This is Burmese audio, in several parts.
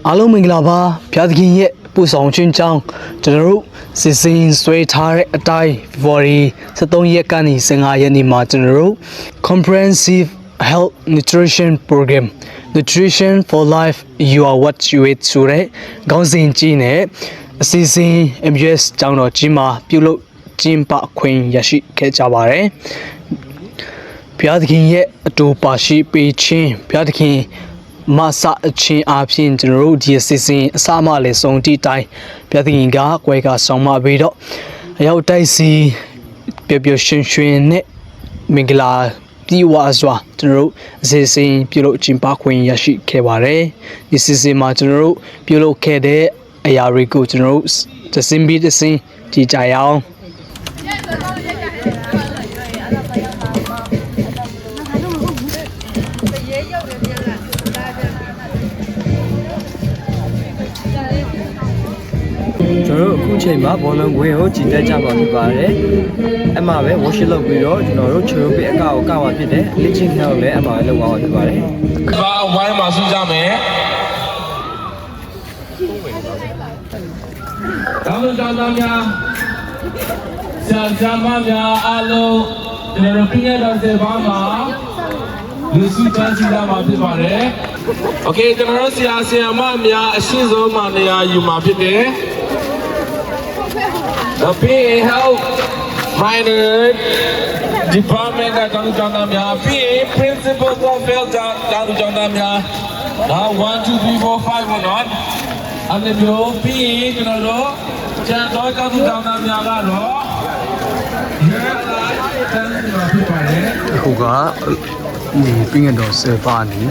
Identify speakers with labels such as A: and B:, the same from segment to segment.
A: အားလုံးမင်္ဂလာပါဖျားသခင်ရဲ့ပို့ဆောင်ခြင်းကြောင့်ကျွန်တော်တို့စီစဉ်ဆွဲထားတဲ့အတိုင်း February 23ရက်ကနေ15ရက်နေ့မှာကျွန်တော်တို့ Comprehensive Health Nutrition Program Nutrition for Life You Are What You Eat ဆိုတဲ့ခေါင်းစဉ်ကြီးနဲ့အစီအစဉ် MUS ကျောင်းတော်ကြီးမှာပြုလုပ်ကျင်းပခွင့်ရရှိခဲ့ကြပါတယ်ဖျားသခင်ရဲ့အတူပါရှိပေးခြင်းဖျားသခင်မဆအချင်းအပြင်ကျွန်တော်တို့ဒီအစီအစဉ်အစမှလည်းစုံတီတိုင်းပြသခင်ကကွဲကဆောင်မပြီးတော့အရောက်တိုက်စီပျော်ပျော်ရွှင်ရွှင်နဲ့မင်္ဂလာပြည်ဝစွာကျွန်တော်တို့အစီအစဉ်ပြုလုပ်ကျင်းပခွင့်ရရှိခဲ့ပါတယ်ဒီအစီအစဉ်မှာကျွန်တော်တို့ပြုလုပ်ခဲ့တဲ့အရာတွေကိုကျွန်တော်တို့သစင်ပြီးသစင်ကြည့်ကြရအောင်ကျွန်တော်တို့အခုချိန်မှာဘောလုံးကွင်းကိုကြည်တက်ကြမှာဖြစ်ပါတယ်။အမှပဲ worship လုပ်ပြီးတော့ကျွန်တော်တို့ချေရုပ်ပြအကောက်ကိုကောက်မှာဖြစ်တယ်။လေ့ကျင့်ခန်းကိုလည်းအမှပဲလုပ်သွားမှာဖြစ်ပါတယ်
B: ။ဘာအဝိုင်းမှာစုကြမယ်။တောင်းတများဆရာမများအားလုံးကျွန်တော်တို့ပြည့်တော်စေပါမှာလူစုတန်းစီကြမှာဖြစ်ပါတယ်။ Okay ကျွန်တော်တို့ဆရာမများအရှင်းဆုံးမှာနေရာယူမှာဖြစ်တယ်။ The Health Minor Department ကတောင်းတများပြီး Principal of Health တောင်းတများ now 1 2 3 4 5 or not အဲ့ဒီမျိုးပြီးကျွန်တော်တို့ကျန်တော့တောင်းတများကတော့
A: အခုကပြင်းတော်စေပါနေ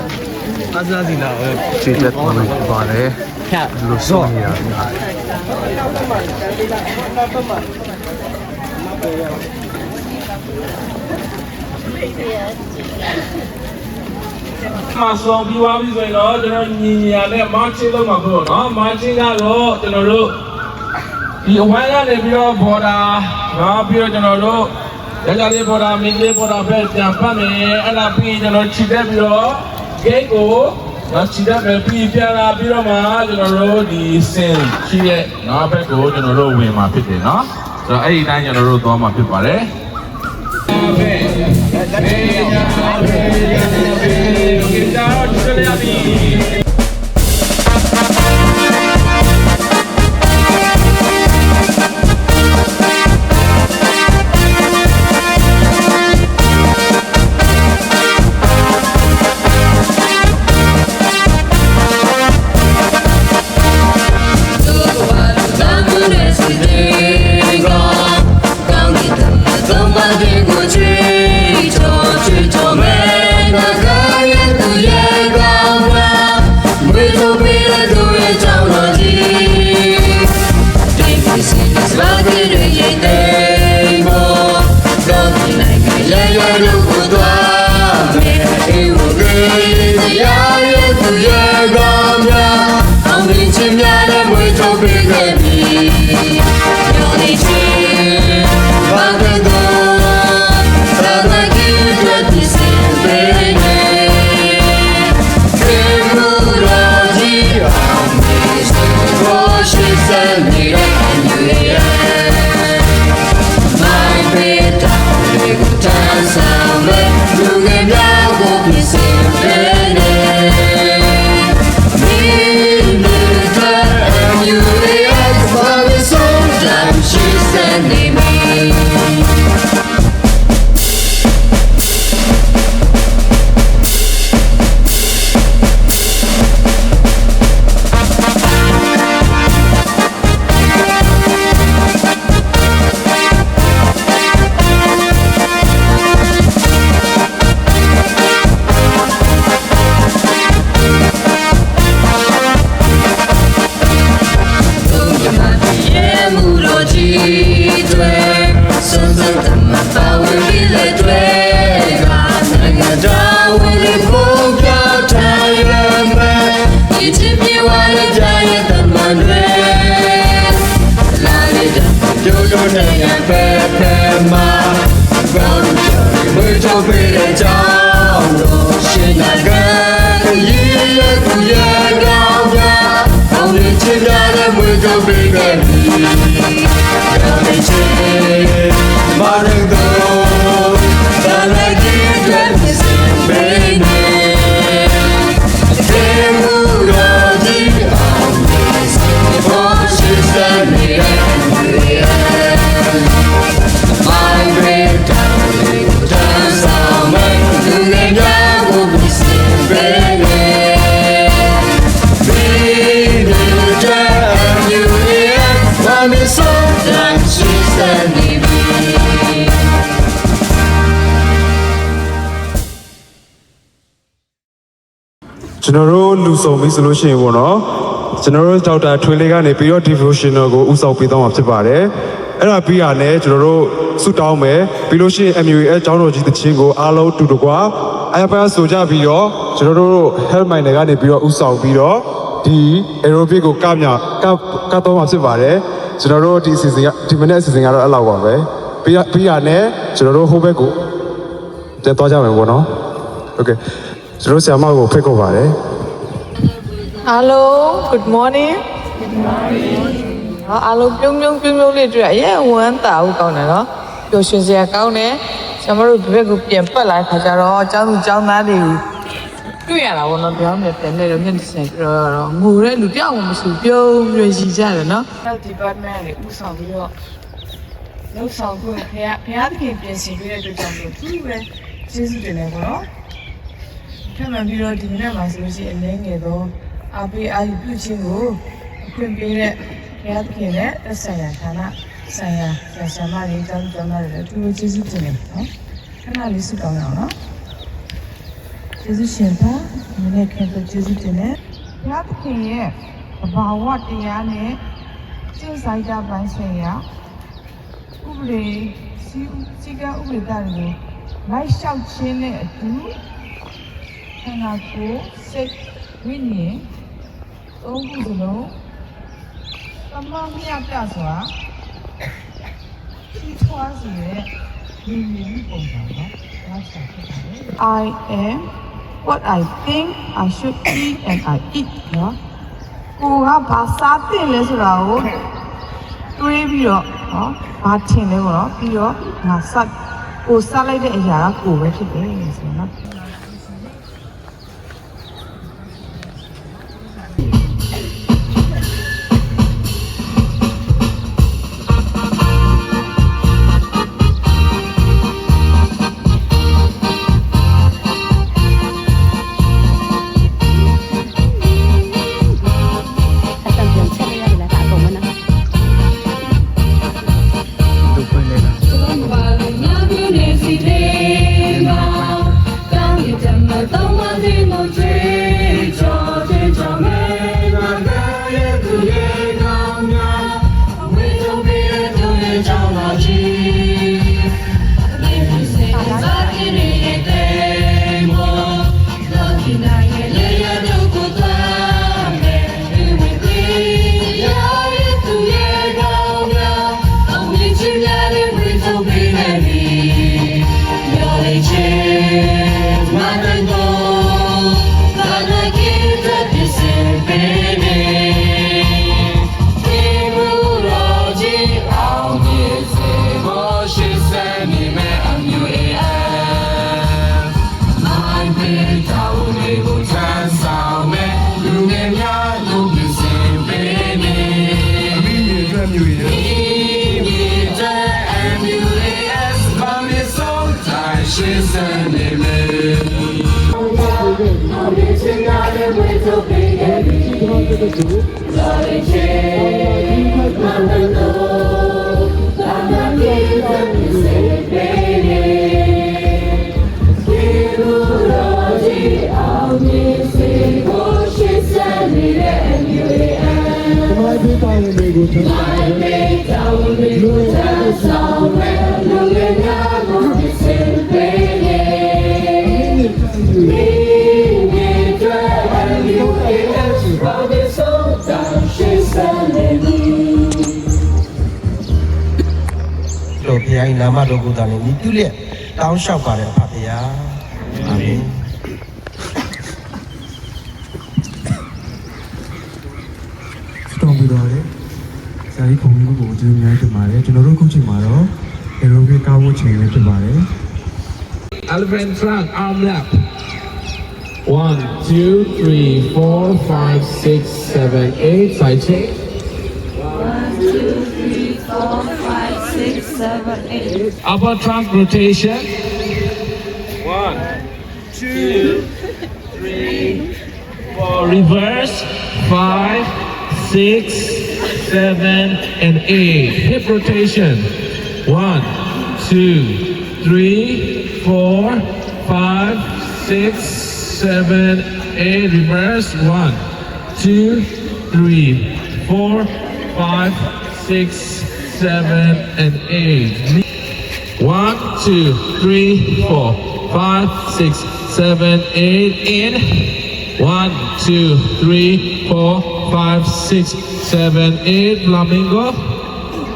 A: အစစီလာပဲခြေတက်သွားနေပါတယ်ဖြတ်လို့စောနေတာ
B: မဆောင်ပြီးသွားပြီဆိုရင်တော့ကျွန်တော်ညီညာနဲ့ marching လုပ်မှာပေါ့နော် marching ကတော့ကျွန်တော်တို့ဒီအဝိုင်းကနေပြီးတော့ border နောက်ပြီးတော့ကျွန်တော်တို့ရကြလေး border မင်းကြီး border ပဲပြန်ပတ်မယ်အဲ့ဒါပြီးကျွန်တော်ခြိတက်ပြီးတော့ gate ကိုခြိတက်မယ်ပြီးပြန်လာပြီးတော့မှကျွန်တော်တို့ဒီစင်ရှိရဲ့နောက်ဘက်ကိုကျွန်တော်တို့ဝင်မှာဖြစ်တယ်နော်ဆိုတော့အဲ့ဒီတိုင်းကျွန်တော်တို့သွားမှာဖြစ်ပါတယ်
C: ပေးတဲ့ကြောင်းတော်ရှင်နာကရည်ရသူရဲ့ကောင်းများ င်ပေးနေဒီမူတော်ကြီးအောင်နေစီဖို့ရှိစံနေရမိုင်းဘေးတောင်းလေးတန်းဆောင်မဲ့သူငယ်များကိုစင်ပေးနေI'm so glad she's standing me.
D: ကျွန်တော်တို့လူဆောင်ပြီဆိုလို့ရှိရင်ပေါ့နော်ကျွန်တော်တို့ဒေါက်တာထွေးလေးကနေပြီးတော့ devotional ကိုဥဆောင်ပေးသွားမှာဖြစ်ပါတယ်အဲ့ဒါပြီးရနဲ့ကျွန်တော်တို့ဆုတောင်းမယ်ပြီးလို့ရှိရင် MUA အကြောင်းတော်ကြီးသချင်းကိုအားလုံးတူတကွာအယပန်းဆိုကြပြီးတော့ကျွန်တော်တို့ help miner ကနေပြီးတော့ဥဆောင်ပြီးတော့ဒီ aerobic ကိုကတော့မှာဖြစ်ပါတယ်ကျွန်တော်တို့ဒီအစီအစဉ်ကဒီမနေ့အစီအစဉ်ကတော့အဲ့လောက်ပါပဲပြီးရနဲ့ကျွန်တော်တို့ဟိုဘက်ကိုပြန်သွားကြမယ်ပေါ့နော်โอเคကျွန်တော်ဆရာမကိုဖိတ်ခေါ်ပါတယ်
E: Hello, good morning. Good morning. အားလုံးပြုံးလေးတွေ့ရဝမ်းသာဦးကောင်းတယ်နော်ပျော်ရွှင်စရာကောင်းတယ်ကျွန်တော်တို့ဒီဘက်ကိုပြန်ပတ်လာခါကြတော့အเจ้าသူเจ้าသားတွေကိုတွေ့ရတာပေါ့နော်ပြောင်းနေတယ်နဲ့တော့မျက်နှာဆိုင်တော့ငိုတဲ့လူတယောက်မှမရှိပြုံးရရှိကြတယ်နော် Health Department တွေဥဆောင်ပြီးတော့လောက်ဆောင်ခွင့်ဖះသခင်ပြင်ဆင်ပေးတဲ့အတွက်ကြောင့်ဒီပဲကျေးဇူးတင်တယ်ပေါ့နော်ထပ်မံပြီးတော့ဒီနေ့မှာဆိုလို့ရှိရင်အနေငယ်တော့အပေးအာယူပြုခြင်းကိုအခွင့်ပေးတဲ့ဘုရားသခင်နဲ့သက်ဆိုင်ရာဌာနဆိုင်ရာဆရာမတွေတောင်းတတယ်သူတို့ကျေးဇူးတင်တယ်နော်ခဏလေးဆုတောင်းရအောင်နော်ကျေးဇူးရှင်ပါဒီနေ့ခင်ဗျကျေးဇူးတင်တယ်ဘုရားသခင်ရဲ့ဘာဝတရားနဲ့ကျင့်ဆိုင်တာပိုင်းဆိုင်ရာဥပဒေစီကဥပဒေတာတွေကိုလိုက်လျှောက်ခြင်းနဲ့အတူခန္ဓာကိုယ်စိတ်ဝိညာဉ်သုံးခုစလုံးသမမြတ်ပြစွာကြီးထွားစေတဲ့ဒီမျိုးပုံစံနော်နောက်ဆက်ဖြစ်ပါတယ် I am what I think I should eat and I eat နော်ကိုကဘာစားတင်လဲဆိုတာကိုတွေးပြီးတော့နော်ဘာထင်လဲပေါ့နော်ပြီးတော့ငါစကိုစားလိုက်တဲ့အရာကကိုပဲဖြစ်တယ်ဆိုတော့နော်
F: တော်ဖခင်နာမတော်ကိုတာနေမြည်ပြုလျက်တောင်းလျှောက်ပါတယ်အဖဖခင်အာမင်
D: တော်ပြီတော့လေဇာတိခုံကြီးကိုကျေးဇူးများတင်ပါတယ်ကျွန်တော်တို့ခုချိန်မှာတော့ aerobic ကောင်းဖို့ချိန်လေးဖြစ်ပါတယ်
B: elephant trunk arm wrap. 1, 2, 3, 4, 5, 6, 7, 8. Side change.
G: 1, 2, 3, 4, 5, 6, 7, 8.
B: Upper trunk rotation. 1, 2, 3, 4. Reverse. 5, 6, 7, and 8. Hip rotation. 1, 2, 3, 4, 5, 6, 7, 8. Reverse. 1, 2, 3, 4, 5, 6, 7, and 8. 1, 2, 3, 4, 5, 6, 7, 8. In. 1, 2, 3, 4, 5, 6, 7, 8. Flamingo.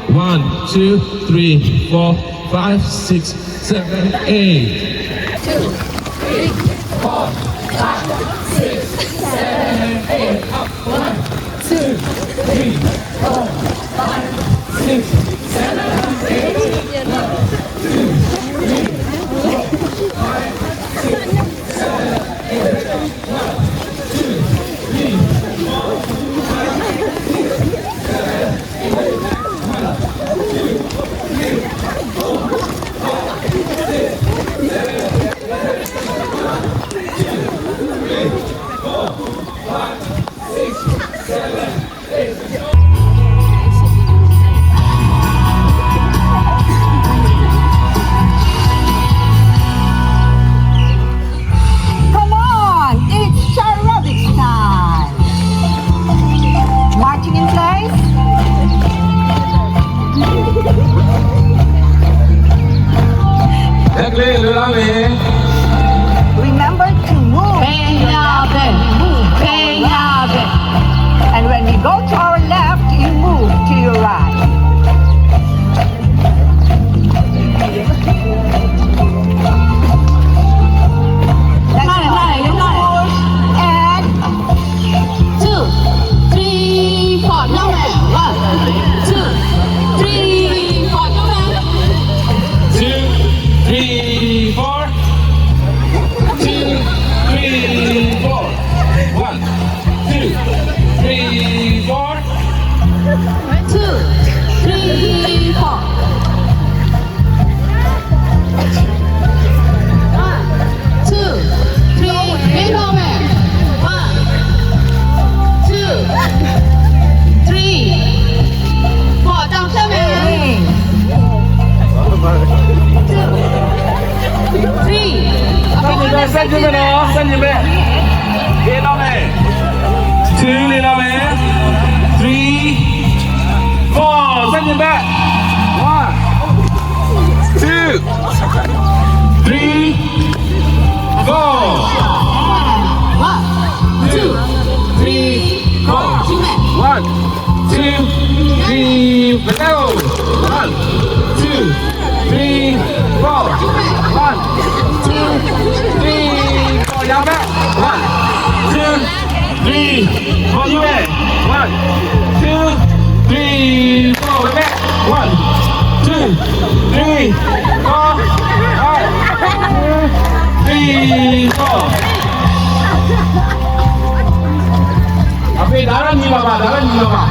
B: 1, 2, 3, 4, 5, 6, 7, 8.
H: Come on, it's aerobics time. Marching in place. Remember to move. And when we go to our left, you move to your right. And
G: 2, 3, 4. No man. 1, 2, 3, 4. No man.
B: 2, 3, 4. 2, 3, 4. 1, 2, 3, 4.
G: 2, 3, 4. 1, 2, 3. Big no man. 1, 2, 3, 4. Down 7. 2, 3.
B: Set you better. Set you better. Get on it. 2 little man. 3, 4. Set you back. 1, 2, 3, 4.
G: 1, 2, 3, 4.
B: 1, 2, 3, let's go. 1, 2, 3, 4. 1, 2, 3, 4. Down back. 1, 2, 3, 4. You back. 1, 2, 3, 4. Back. 1, 2, 3, 4. 1, 2, 3, 4. Abi, darah ni bapa, darah ni bapa.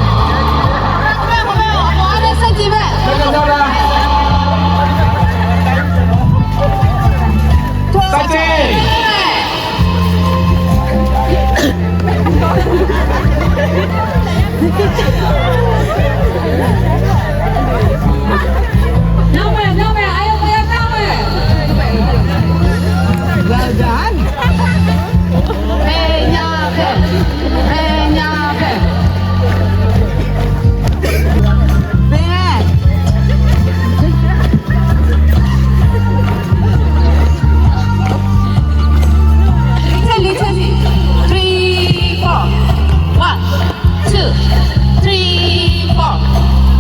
G: 后面，我的升级呗。
B: Jangan darah. Sachin.
G: No man, ayo bayar kamu.
H: well done.
G: Penyape.
H: Bad.
G: Italy. 3, 4. 1, 2, 3, 4.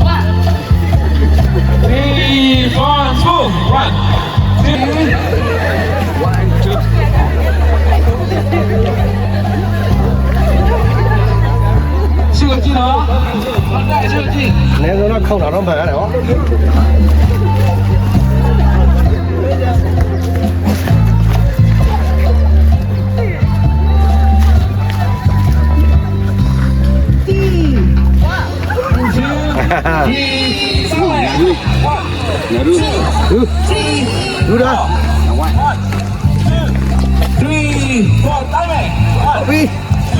G: 1.
B: 3, 4, 2, 1, 2. 是个技能，是个技。
F: 你在那扣哪张牌了？ လူတော့
B: 3 4တိုင်းမယ်
F: ပြီး
B: 3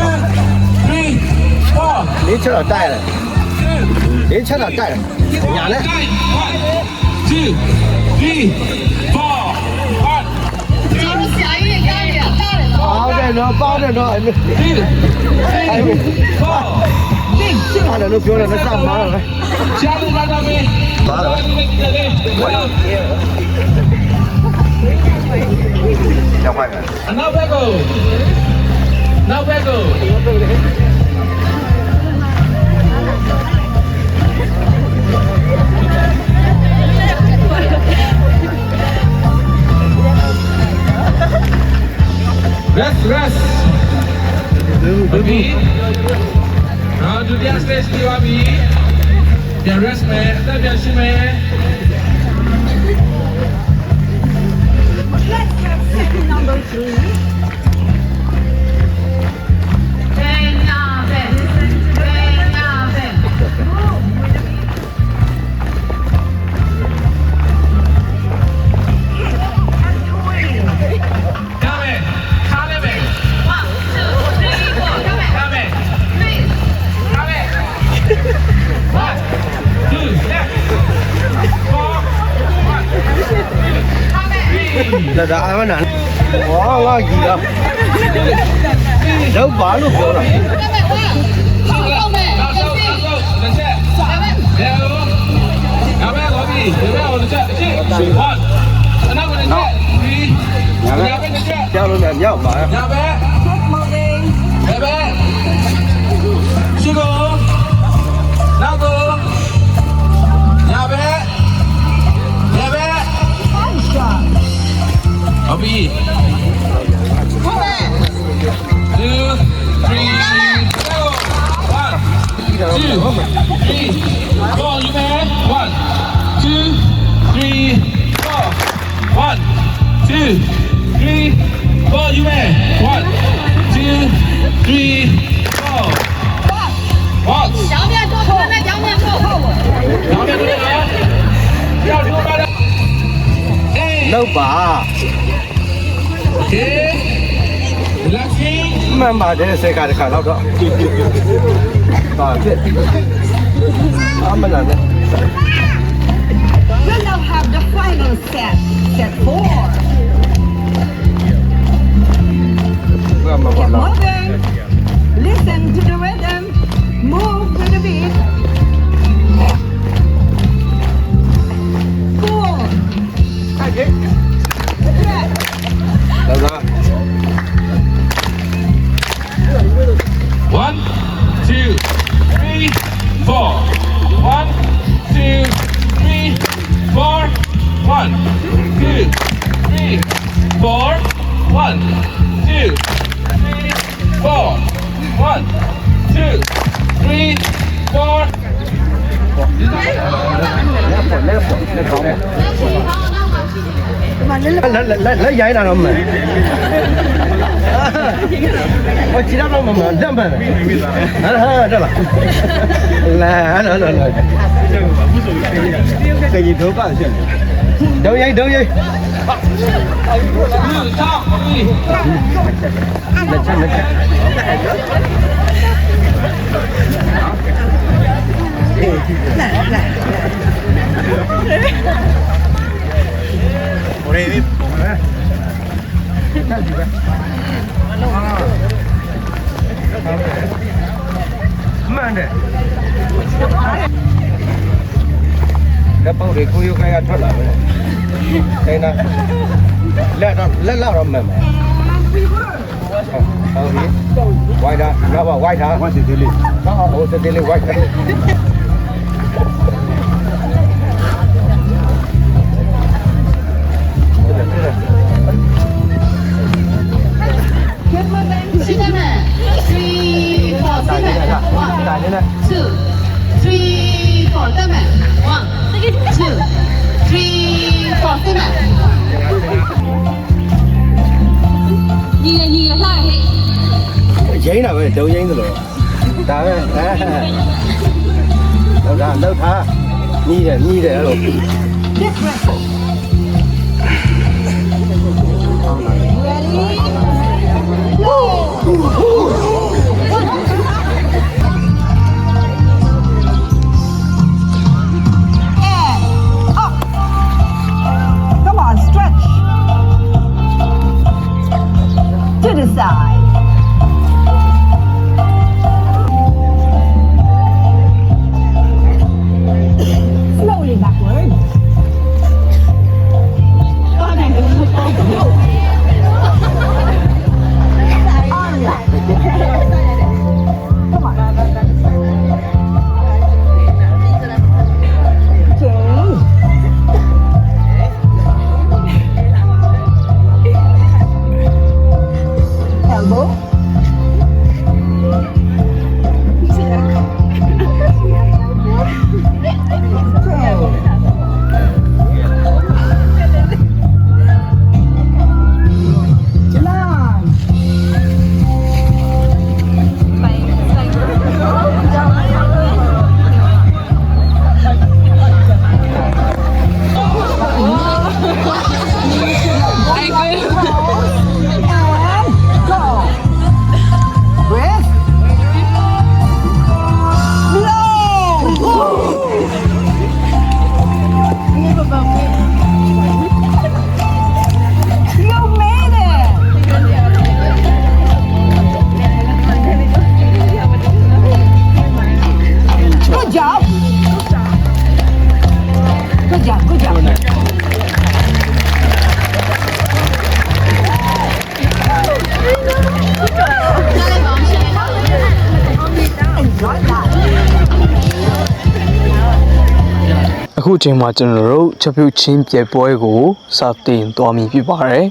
B: 4
F: လေးချက်တော့တိုက်ရတယ်လေးချက်တော့တိုက်တယ်ညာလဲ
B: 2 3 4
F: ဟုတ်တယ်နော်ပေါင်းတယ်နော်အဲ့
B: 1 3 4
F: ဟာလည်းလို့ပြောတယ်မစမှားတော့
B: ရှားလို့လာတာပဲပါတော့
F: ရောက်ပါမယ်
B: နောက်ဘက်ကိုနောက်ဘက်ကို rest ပြီးနောက်ဒုတိယ stage ပြီးပါပြီပြန် rest မယ်အသက်ပြန်ရှင်းမယ်
H: Let's have second number 3.
F: ဒါအမနာဝါငါကြီးတော့တော့ဘာလို့ပြောတာ ကြောက်လို့လည်းမြောက်ပါ
B: ညာဘက်ဘယ်ဘက်ရှိကိုနောက်ကိုညာဘက်ဘယ်ဘက်ဟုတ်ပြီ2 3 go 1 2 3 4 you man 1 2 3 4 1 2 3 4 you man 1 2 3 4 What
H: 小面多出来，小面后后。
B: 然后面对了要出来了
F: လောက်ပါ
B: Okay relaxing
F: မှန်ပါတယ်စေကတခါတော့ဟာဖြစ်အမနာနဲ့
H: We'll now have the final set, set 4.
F: ဘာမှမ
H: Keep
F: လာ
H: moving. Listen to the rhythm. Move with the beat. Cool.
F: လာလာ
B: 1 2 3 4 1 2 3 4 1 2 3 4 1 2 3 4 1 2 3 4
F: လက်ရိုင်းတာတော့မှန်ဟိုခြေတော့မှမလက်မှန်ဟာတက်လာလာလာခေကြီးတော့ပါရှင်တော့ရိုက်လက်ချက်လက်ချက်မှန်တယ်လက်ပေါက်တွေကိုယူခိုင်းကထွက်လာပဲတိုင်းနာလက်လောက်တော့မှန်မယ်ဟုတ်ပြီဝိုက်တာငါပါဝိုက်တာဝိုက်စစ်လေးဟိုစစ်လေးဝိုက်တာ ရင်းတာပဲဒုံရင်းသလိုဒါပဲလောက်ထားညီးတယ်အဲ့လို
A: အခုချိန်မှာကျွန်တော်တို့ချက်ပြုတ်ချင်းပြဲပွဲကိုစတင်သွားမည်ဖြစ်ပါတယ်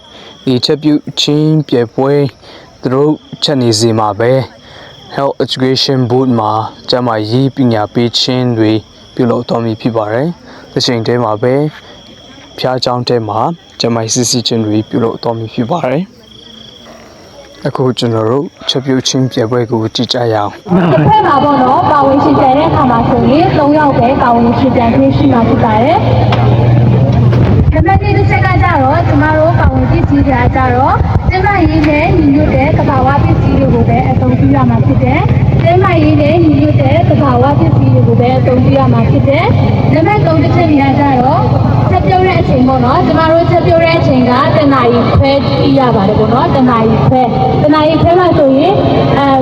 A: ဒီချက်ပြုတ်ချင်းပြဲပွဲသူတို့ချက်နေစီမှာပဲ Health Education Board မှာကျန်းမာရေးပညာပေးခြင်းတွေပြုလုပ်သွားမည်ဖြစ်ပါတယ်ဒီချိန်တည်းမှာပဲဖျားချောင်းတဲမှာကျန်းမာရေးစစ်ဆေးခြင်းတွေပြုလုပ်သွားမည်ဖြစ်ပါတယ်အခုကျွန်တော်တို့ချက်ပြုတ်ချင်းပြပွဲကိုကြည့်ကြရအောင်
I: တစ်ဖက်မှာပေါ့နော်ပါဝင်ရှင်ပြန်တဲ့အခါမှာဆိုရင်3ယောက်ပဲပါဝင်ရှင်ပြန်ခွင့်ရှိမှာဖြစ်ပါတယ်။နံပါတ်1တစ်ချက်ကကြတော့ကျမတို့ပါဝင်ပစ္စည်းတွေကြတော့ကျမရင်းနဲ့ညီညွတ်တဲ့ကဘာဝပစ္စည်းတွေကိုပဲအသုံးပြုရမှာဖြစ်တယ်။ကျမရင်းနဲ့ညီညွတ်တဲ့ကဘာဝပစ္စည်းတွေကိုပဲအသုံးပြုရမှာဖြစ်တယ်။နံပါတ်3တစ်ချက်ကြီးကြတော့ချက်ပြုတ်တဲ့အချိန်ပေါ့နော်ကျမတို့ချက်ပြုတ်တဲ့အချိန်ကတနာရီခွဲကြည့်ရပါတယ်ပေါ့နော်တနာရီခွဲမှာဆိုရင်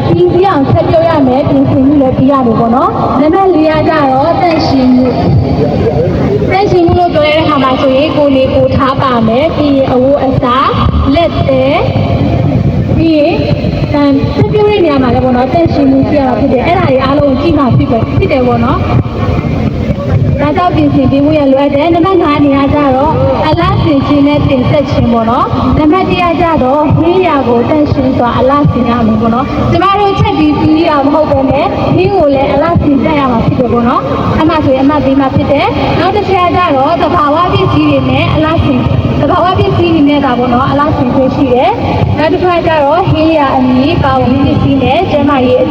I: ပြီးပြအောင်ချက်ပြုတ်ရမယ်ပြင်ဆင်မှုလည်းပြီးရမယ်ပေါ့နော်နံပါတ်4ကကြတော့တန့်ရှင်းမှုလို့ပြောတဲ့အခါမှာဆိုရင်ကိုယ်နေကိုထားပါမယ်ပြီးရင်အဝတ်အစားလက်သေးပြီးရင်ချက်ပြုတ်တဲ့နေရာမှာလည်းပေါ့နော်တန့်ရှင်းမှုပြရမှာဖြစ်တယ်အဲ့ဒါတွေအားလုံးကြည့်မှဖြစ်တယ်ပေါ့နော်ဒါကြောင့်ပြင်ဆင်ပေးဖို့ရလိုအပ်တယ်နံပါတ်5နေရာကြတော့အလားဆင်ခြင်းနဲ့တင်ဆက်ခြင်းပေါ့နော်နံပါတ်1ကြတော့ဟင်းရကိုတန့်ရှင်းစွာအလားဆင်ရမယ်ပေါ့နော်ကျမတို့ချက်ပြီးပြီးရမဟုတ်ဘဲနဲ့ဟင်းကိုလည်းအလားဆင်တက်ရမှာဖြစ်တယ်ပေါ့နော်အမှဆိုရင်အမှပြီးမှဖြစ်တယ်နောက်တစ်ချက်ကြတော့သဘာဝပစ္စည်းတွေနဲ့အလားဆင်သဘာဝပစ္စည်းတွေနဲ့ဒါပေါ့နော်အလားဆင်ခွင့်ရှိတယ်နောက်တစ်ခါကျတော့ဟင်းရအမီပါဝင်ပစ္စည်းနဲ့ကျမရဲ့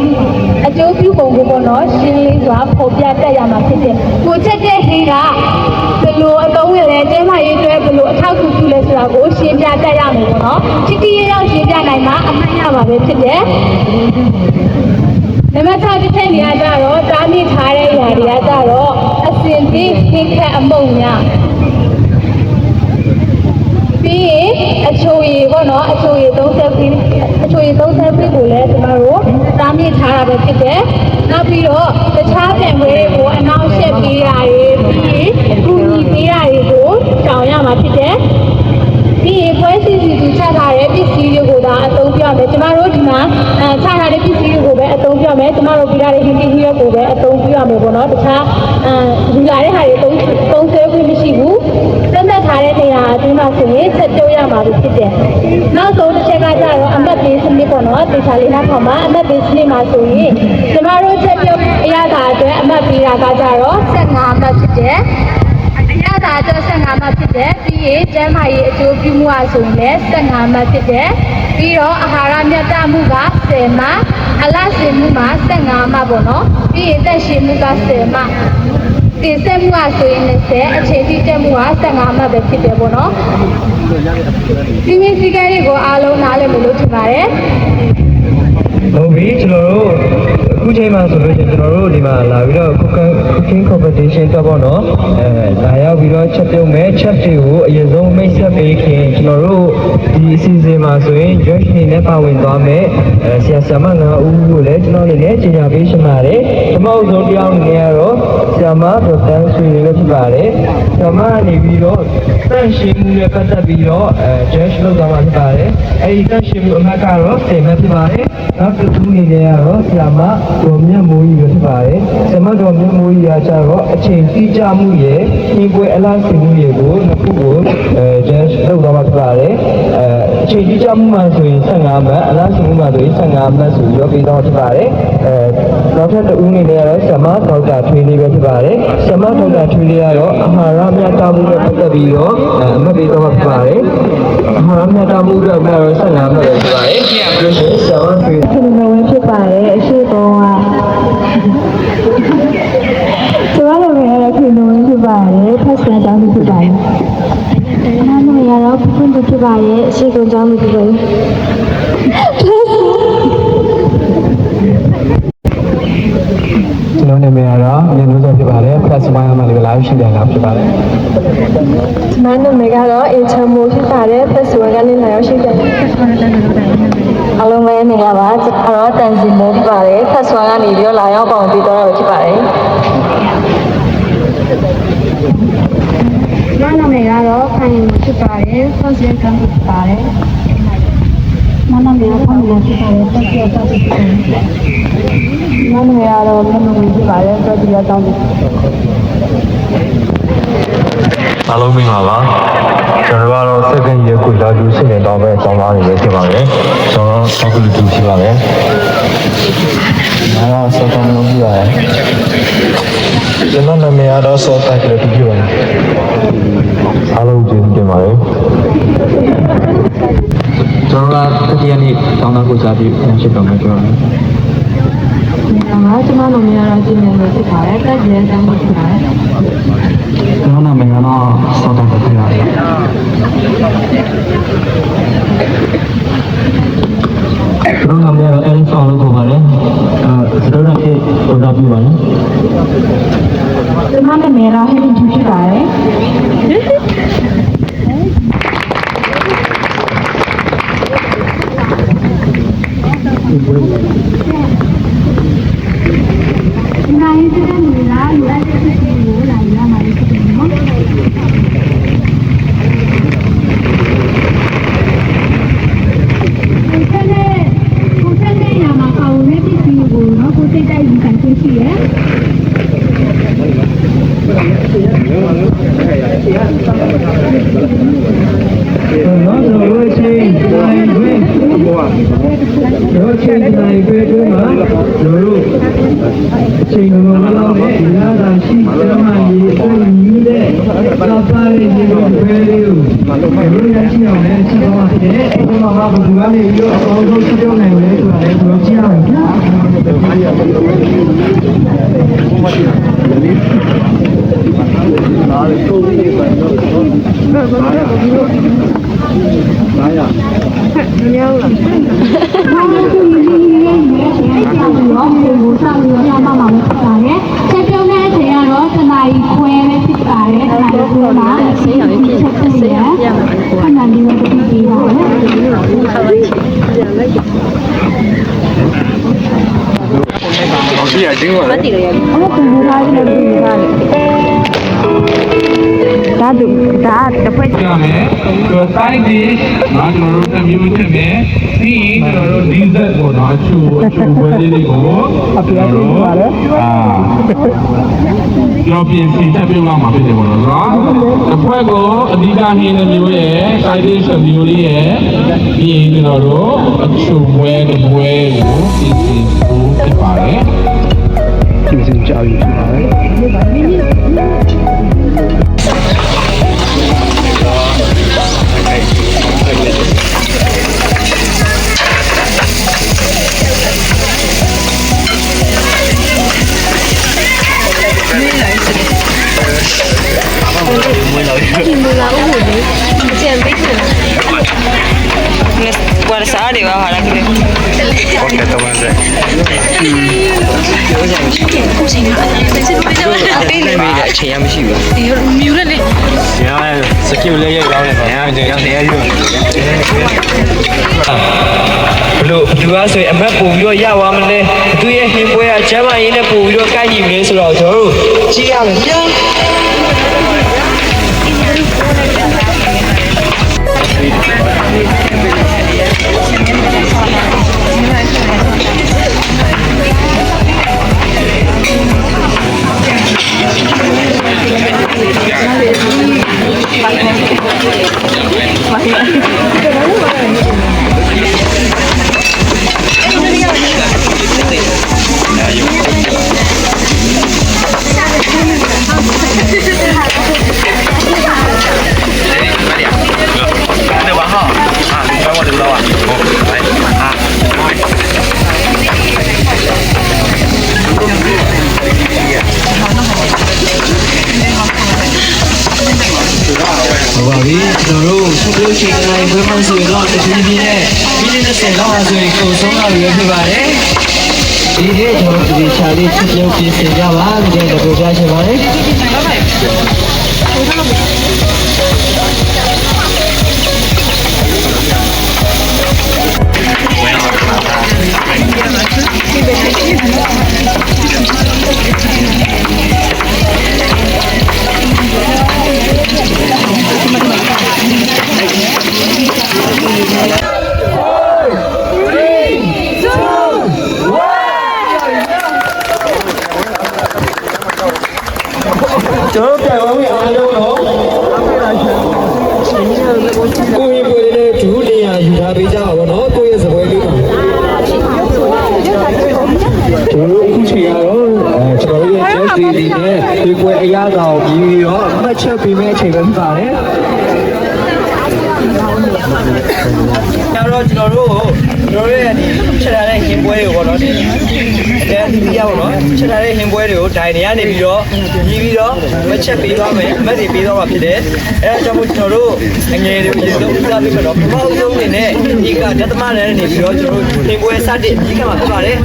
I: အကျိုးပြုပုံကိုပေါ့နော်ရှင်းလင်းစွာဖော်ပြတတ်ရမှာဖြစ်တယ်ကိုချက်တဲ့ဟင်းကဘယ်လိုအသုံးဝင်လဲကျမရဲ့အတွက်ဘယ်လိုအထောက်အကူပြုလဲဆိုတာကိုရှင်းပြတတ်ရမယ်ပေါ့နော်တိတိကျကျရှင်းပြနိုင်မှအမှန်ရမှာပဲဖြစ်တယ်နံပါတ်6တစ်ချက်နေရာကြတော့တားမြစ်ထားတဲ့နေရာတွေကကြတော့အစင်ပြီးခင်းခက်အမုံများပြီးရင်အချိုရည်ပေါ့နော်အချိုရည်30ပြီးကိုလည်းကျမတို့တားမြစ်ထားတာပဲဖြစ်တယ်နောက်ပြီးတော့တခြားပြန်ပွဲတွေကိုအနောက်ရှက်ပေးတာတွေပြီးကူညီပေးတာတွေကိုရှောင်ရမှာဖြစ်တယ်ပြီးရင်ပွဲစီစီသူချထားတဲ့ပစ္စည်းတွေကိုဒါအသုံးပြမယ်ကျမတို့ဒီမှာချထားတဲ့ပစ္စည်းတွေကိုပဲအသုံးပြမယ်ကျမတို့ပြထားတဲ့ဟင်းသီးတွေကိုပဲအသုံးပြရမယ်ပေါ့နော်တခြားယူလာတဲ့ဟာတွေသုံးဆွဲခွင့်မရှိဘူးတက်တက်ထားတဲ့နေရာအတွင်းမှာဆိုရင်ချက်ပြုတ်ရမှာဖြစ်တယ်နောက်ဆုံးတစ်ချက်ကကြတော့အမတ်ပေးစနစ်ပေါ့နော်တေချာလေးနောက်မှာအမတ်ပေးစနစ်မှာဆိုရင်ကျမတို့ချက်ပြုတ်အရသာအတွက်အမတ်ပေးတာကကြတော့15အမတ်ဖြစ်တယ်အရသာအတွက်15မှဖြစ်တယ်ပြီးရင်ကျန်းမာရေးအကျိုးပြုမှုအဆိုရင်လည်း15မှဖြစ်တယ်ပြီးတော့အာဟာရမြတ်တမှုက10မှအလားစင်မှုမှာ15မှပေါ့နော်ပြီးရင်တက်ရှင်မှုက10မှတင်ဆက်မှုအဆိုရင်20အခြေတိတက်မှုက15မှပဲဖြစ်တယ်ပေါ့နော်ဒီမီစီကဲတွေကိုအားလုံးနားလည်လို့ထင်ပါတယ်
F: ဟုတ်ပြီကျွန်တော်တို့အခုချိန်မှာဆိုလို့ကျွန်တော်တို့ဒီမှာလာပြီးတော့ cooking competition တော့ပေါ့နော်လာရောက်ပြီးတော့ချက်ပြုတ်မဲ့ချက်တွေကိုအရင်ဆုံးမိတ်ဆက်ပေးခင်ကျွန်တော်တို့ဒီအစီအစဉ်မှာဆိုရင် judge အနေနဲ့ပါဝင်သွားမဲ့ဆရာဆရာမ9ဦးကိုလည်းကျွန်တော်အနေနဲ့ကြေညာပေးရှင်းပါတယ်ပထမဆုံးတရားအနေနဲ့ကတော့ဆရာမဒေါက်တာဆွေလေးပဲဖြစ်ပါတယ်ဆရာမကနေပြီးတော့တန့်ရှင်းမှုနဲ့ပတ်သက်ပြီးတော့judge လုပ်သွားမှာဖြစ်ပါတယ်အဲဒီတန့်ရှင်းမှုအမှတ်ကတော့10မှတ်ဖြစ်ပါတယ်နောက်တစ်ခုအနေနဲ့ကတော့ဆရာမတော်မြတ်မိုးကြီးပဲဖြစ်ပါတယ်ဆရာမတော်မြတ်မိုးကြီးကကျတော့အချိန်တိကျမှုရဲ့နှင်းပွဲအလားစီမှုရဲ့ကိုနှစ်ခုကိုjust လုပ်သွားမှာဖြစ်ပါတယ်အချိန်တိကျမှုမှာဆိုရင်15မှတ်အလားစီမှုမှာဆိုရင်15မှတ်ဆိုပြီးတော့ပြီးတော့ဖြစ်ပါတယ်နောက်ထပ်တစ်ဦးအနေနဲ့ကတော့ဆရာမဒေါက်တာထွေးလေးပဲဖြစ်ပါတယ်ဆရာမဒေါက်တာထွေးလေးကတော့အာဟာရမြတ်တာမှုနဲ့ပတ်သက်ပြီးတော့အမှတ်ပေးတော့မှာဖြစ်ပါတယ်အာဟာရမြတ်တာမှုအတွက်ကတော့15မှတ်ပဲဖြစ်ပါတယ်ပြီးတော့ဆရာမထွေး
I: ဒီလိုမျိုးဖြစ်ပါတယ်အရှိကောကဆိုရလို့လည်းခင်ဗျာဖြစ်ပါတယ်ဖက်ဆန်တောင်းဖြစ်ပါတယ်နာမည်ကတော့ဖွင့်ဖြစ်ပါတယ်အရှိကောကြောင်းဖြစ်ပါတယ်
F: ကျွန်တော်နာမည်ကတော့မြင့်လို့ဆိုဖြစ်ပါတယ် plus 1အမှလေးပဲလာရှိတယ်လားဖြစ်ပါတယ်
I: မနာမည်ကတော့အင်ချမိုးဖြစ်ပါတယ် plus 1ကနေလာရောက်ရှိတယ်အားလုံးပဲနေရပါကျွန်တော်တန်စီမိုးဖြစ်ပါတယ် plus 1ကနေပြီးတော့လာရောက်ပေါင်းပြီးတော့ဖြစ်ပါတယ်မနာမည်ကတော့ခိုင်မိုးဖြစ်ပါတယ် plus 1ကဖြစ်ပါတယ်မနာမည်ကတော့ခိုင်မိုးဖြစ်ပါတယ် plus 1ကဖြစ်ပါတယ်မနာမည်ကတော့မနူဖြစ်ပါတယ် plus 1တောင်းဖြစ်ပါတယ်
F: အားလုံးမင်္ဂလာပါကျွန်တော်ကတော့ second year ကိုလာလူရှင်နေတော့ပဲကျောင်းသားတွေပဲဖြစ်ပါတယ်ကျွန်တော်ဆောက်လူတူရှိပါတယ်အားလုံးဆောက်တော်လို့ပြရတယ်ကျွန်တော်နာမည်ကတော့ဆောက်တက်ကြလို့ပြပါတယ်အားလုံးကျေးဇူးတင်ပါတယ်ကျွန်တော်ကတတိယနေ့ကျောင်းသားကိုစားပြီးပြန်ဖြစ်တော့မယ်ပြောတယ်
I: ကျွန်မနာမည်ကတော့ကျင်းနေလို့ဖြစ်ပါတယ်တက်ကျဲတန်းလို့ဖြစ်ပါတယ်
F: ကျွန်တော်နာမည်ကတော့ဆောက်တက်ကြဖြစ်ပါတယ်ကျွန်တော်နာမည်ကတော့အန်ဆောက်လို့ခေါ်ပါတယ်ကျွန်တော်တို့ကပေါ်တာပြပါမယ်
I: ကျွန်မနာမည်ကတော့ဟဲ့တူဖြစ်ပါတယ်နိုင်တဲ့လူလားလူလိုက်တဲ့ဖြစ်ကိုလာရမှာဖြစ်တယ်နော်ကိုယ်နဲ့ရမှာကောင်းတဲ့ဖြစ်ကိုနော်ကိုစိတ်တိုက်ယူခံခွင့်ရှိရဲ့
F: နော်တို့ချင်းတိုင်းတွင်တို့ချင်းတိုင်းတွင်မှာတို့ချင်းလုံးလုံးနဲ့ဒီလာတာရှိကျမကြီးအင်းကြီးတဲ့သာပါရေးဒီလိုပဲလို့တို့ရရှိအောင်လည်းရှိတော့တယ်အဲ့ဒီမှာဘယ်သူကနေပြီးတော့အကောင်းဆုံးရှိတော့နိုင်လဲဆိုတာလည်းတို့ကြည့်အောင်
I: ချက်ပြုံးတဲ့အချိန်ကတော့တနားကြီးခွဲပဲဖြစ်ပါတယ်တနားကြီးခွဲမှာဆေးရောင်ဖြစ်ဆေးရောင်ပြမှာကိုယ်ကနားလေးပဲပြီးပြီးပါမယ်
B: ရှိရချင်းပါလေ
I: အဲ့ဒါကိုထားရတယ်ပြီးထားတယ်ဒါတစ်ဖက်
B: ရမယ်ဆိုတော့ side dish နော်ကျွန်တော်တို့တစ်မျိုးချက်မယ်ပြီးရင်ကျွန်တော်တို့ dessert ပေါ့နော်အချူပွဲလေးတွေကိုကျွန်တော်တို့ကြော်ပြင်စီချက်ပြုတ်လာမှာဖြစ်တယ်ပေါ့နော်တစ်ခွက်ကိုအဓိကဟင်းတစ်မျိုးရဲ့ side dish တစ်မျိုးလေးရဲ့ပြီးရင်ကျွန်တော်တို့အချူပွဲတစ်ပွဲကိုပြင်ဆင်ဖို့ဖြစ်ပါတယ်
A: ပြင်ဆင်ကြပြီဖြစ်ပါတယ်
E: 我的啥地方好了？
F: ချိန်ရမရှိဘူးမြူလက်လေညာစကီလေးရိုက်ကောင်းတယ်ညာနေရယူဘလို့သူကဆိုရင်အမတ်ပို့ပြီးတော့ရသွားမလဲသူရဲ့ဟင်းပွဲကချမ်းမရင်းနဲ့ပို့ပြီးတော့ကိုက်ကြည့်မလဲဆိုတော့ကျွန်တော်တို့ကြည့်ရမယ်ဗျာကျွန်တော်တို့ထုတ်လို့ရှိရင်လည်းဘယ်မှာဆိုရင်တော့တဖြည်းဖြည်းနဲ့20လောက်ဆိုရင်ကုန်ဆုံးလာပြီဖြစ်ပါတယ်ဒီနေ့ကျွန်တော်ဒီချာလေးချက်ပြုတ်ပြင်ဆင်ကြပါဒီနေ့တော့ကြားချင်ပါတယ် ကျွန်တော်ပြန်ဝင်အားလုံးတော့ကိုရင်ပွဲလေးဒူးနေရယူထားပေးကြပါဘောနော်ကိုရဲ့စပွဲလေးပါကျွန်တော်အခုချိန်ရတော့ကျွန်တော်ရဲ့ Jesse ဒီနဲ့ဒီပွဲအရာတော်ပြီးတော့မှတ်ချက်ပေးမယ့်အချိန်ပဲဖြစ်ပါတယ်ကျွန်တော်တို့ရဲ့ဒီချက်ထားတဲ့ဟင်ပွဲတွေကိုပေါ့နော်ဒီအဲဒီပြရပေါ့နော်ချက်ထားတဲ့ဟင်ပွဲတွေကိုဒိုင်နေကနေပြီးတော့ပြီးပြီးတော့မချက်ပေးသွားမယ်အမှတ်တွေပေးသွားမှာဖြစ်တယ်အဲဒါကြောင့်မို့ကျွန်တော်တို့အငယ်တွေရေဆုံးပြပေးမယ်တော့ပထမဆုံးအနေနဲ့ဒီကဓသမလည်းနေပြီးတော့ကျွန်တော်တို့ဟင်ပွဲစတဲ့ဒီကမှာဖြစ်ပါတယ်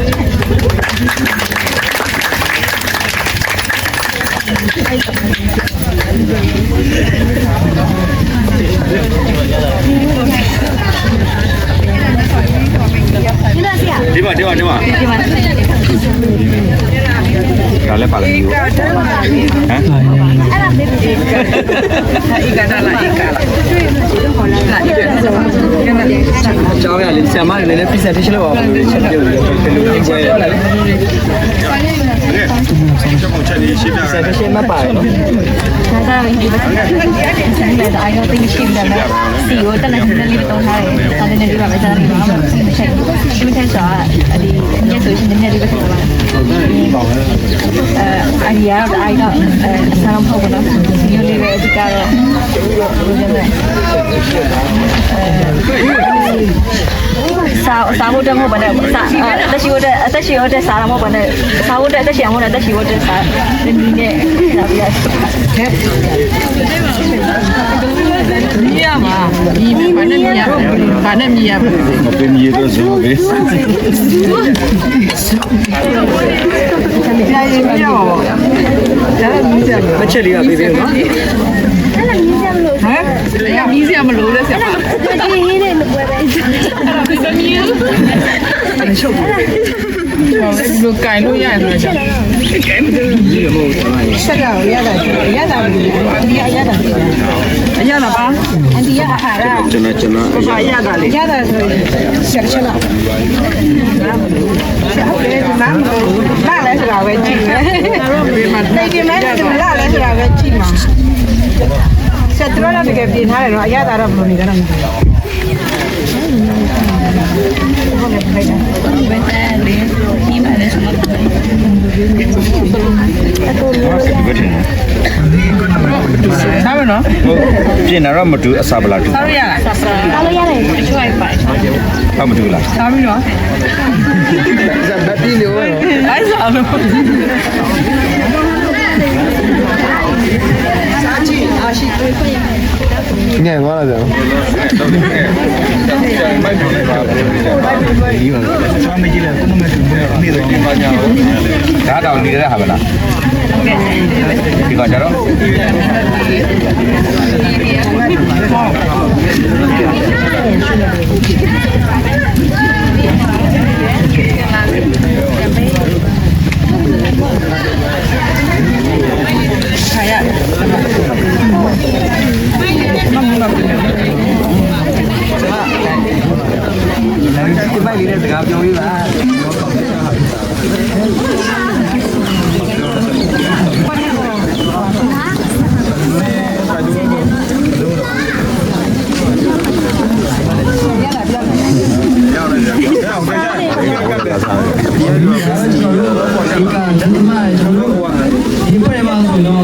C: ဒီမှာဒါလည်းပါလေဟမ်
F: ကျောင်းရလေးဆရာမလည်းလည်း presentation လုပ်အောင်ချက်ပြုတ်ပြီးတော့ဘယ်လိုလုပ်ပွဲလဲ
C: ကျွန်တော်ချက်လေးရှင်းပြရအောင်
F: presentation မပါနော်
G: ဒါကလည်းဒီဘက်ကလည်းဒါအိုင်တော့သိရှိတယ်နော်စီကိုတက်နေတယ်လေးတော့ထားတယ်ဒါနဲ့လည်းဒီမှာပဲဒါလေးပါမှာချက်ဒီမှာဆက်ဆိုဒီညဆိုရှင်နေလေးပဲဆိုပါအိုင်ရအိုင်တော့ဆာလမ်ဖို့ကတော့ဒီလိုလေးပဲဒီကတော့စာဖို့တက်ဖို့ပဲနဲ့အသက်ရှိဖို့တက်စာရဖို့ပဲနဲ့စာဖို့တက်အသက်ရှိအောင်နဲ့အသက်ရှိဖို့တက်စာဒီနေ့ဒါပြရ
E: မြရမှာဒီဘာနဲ့မြရဘာနဲ့မြရမှာ
C: မပင်ရတော့ဇိုးပဲ
E: ဒါရေးမြရပါဘောဒါလည်းမြရမှာ
F: မချက်လေးကပေးပေးနော်
E: ဟမ်ရမြရမလို့လဲဆရာမဒီဟင်းနဲ့ပွဲပဲအဲ့ဒါမြရအဲ့ရှုပ်တယ်လူကိုင်လို့ရတယ်ဆိုတော့ဆက်ရရတာဒီရတာပါအန်ဒီရအာဟာရ
C: ကျွန်တော်
E: ဘာရတာလေရတာဆိုဆက်ချက်လာဟုတ်တယ်နားလာလဲဆိုတာပဲကြည့်မယ်နေဒီမဲ့လာလဲဆိုတာပဲကြည့်မှာဆက်တော်လာတကယ်ပြင်ထားတယ်တော့အရသာတော့ဘယ်လိုနေကြလဲဟုတ်တယ်ဖိုင်တယ်ဘယ်နဲ့လဲဒီမှာလဲဆိုတော့စားမနော်
C: ပြင်တာတော့မတူအစာပလာတူ
E: စားရလားစားလို့ရတယ်တချို့အိုက်ပါ
C: ဟာမတူလား
E: စားပြီနော်
F: ဘတ်တီလို့
E: အဲ့စားလို့စားချီအားရှိ
F: ငယ်သွားတယ်
C: မိုက်ပေါ်လိုက်ပါဒီမှာဆောင်းမကြီးလဲကိုမမတူနေတော့ဘာညာဒါတောင်ဒီရဲဟာဗလားဒီကကြတော့
E: ခါရ
F: ဒီမိုက်လေးနဲ့စကားပြောပြီးပါဒီပွဲမှာဆိုတော့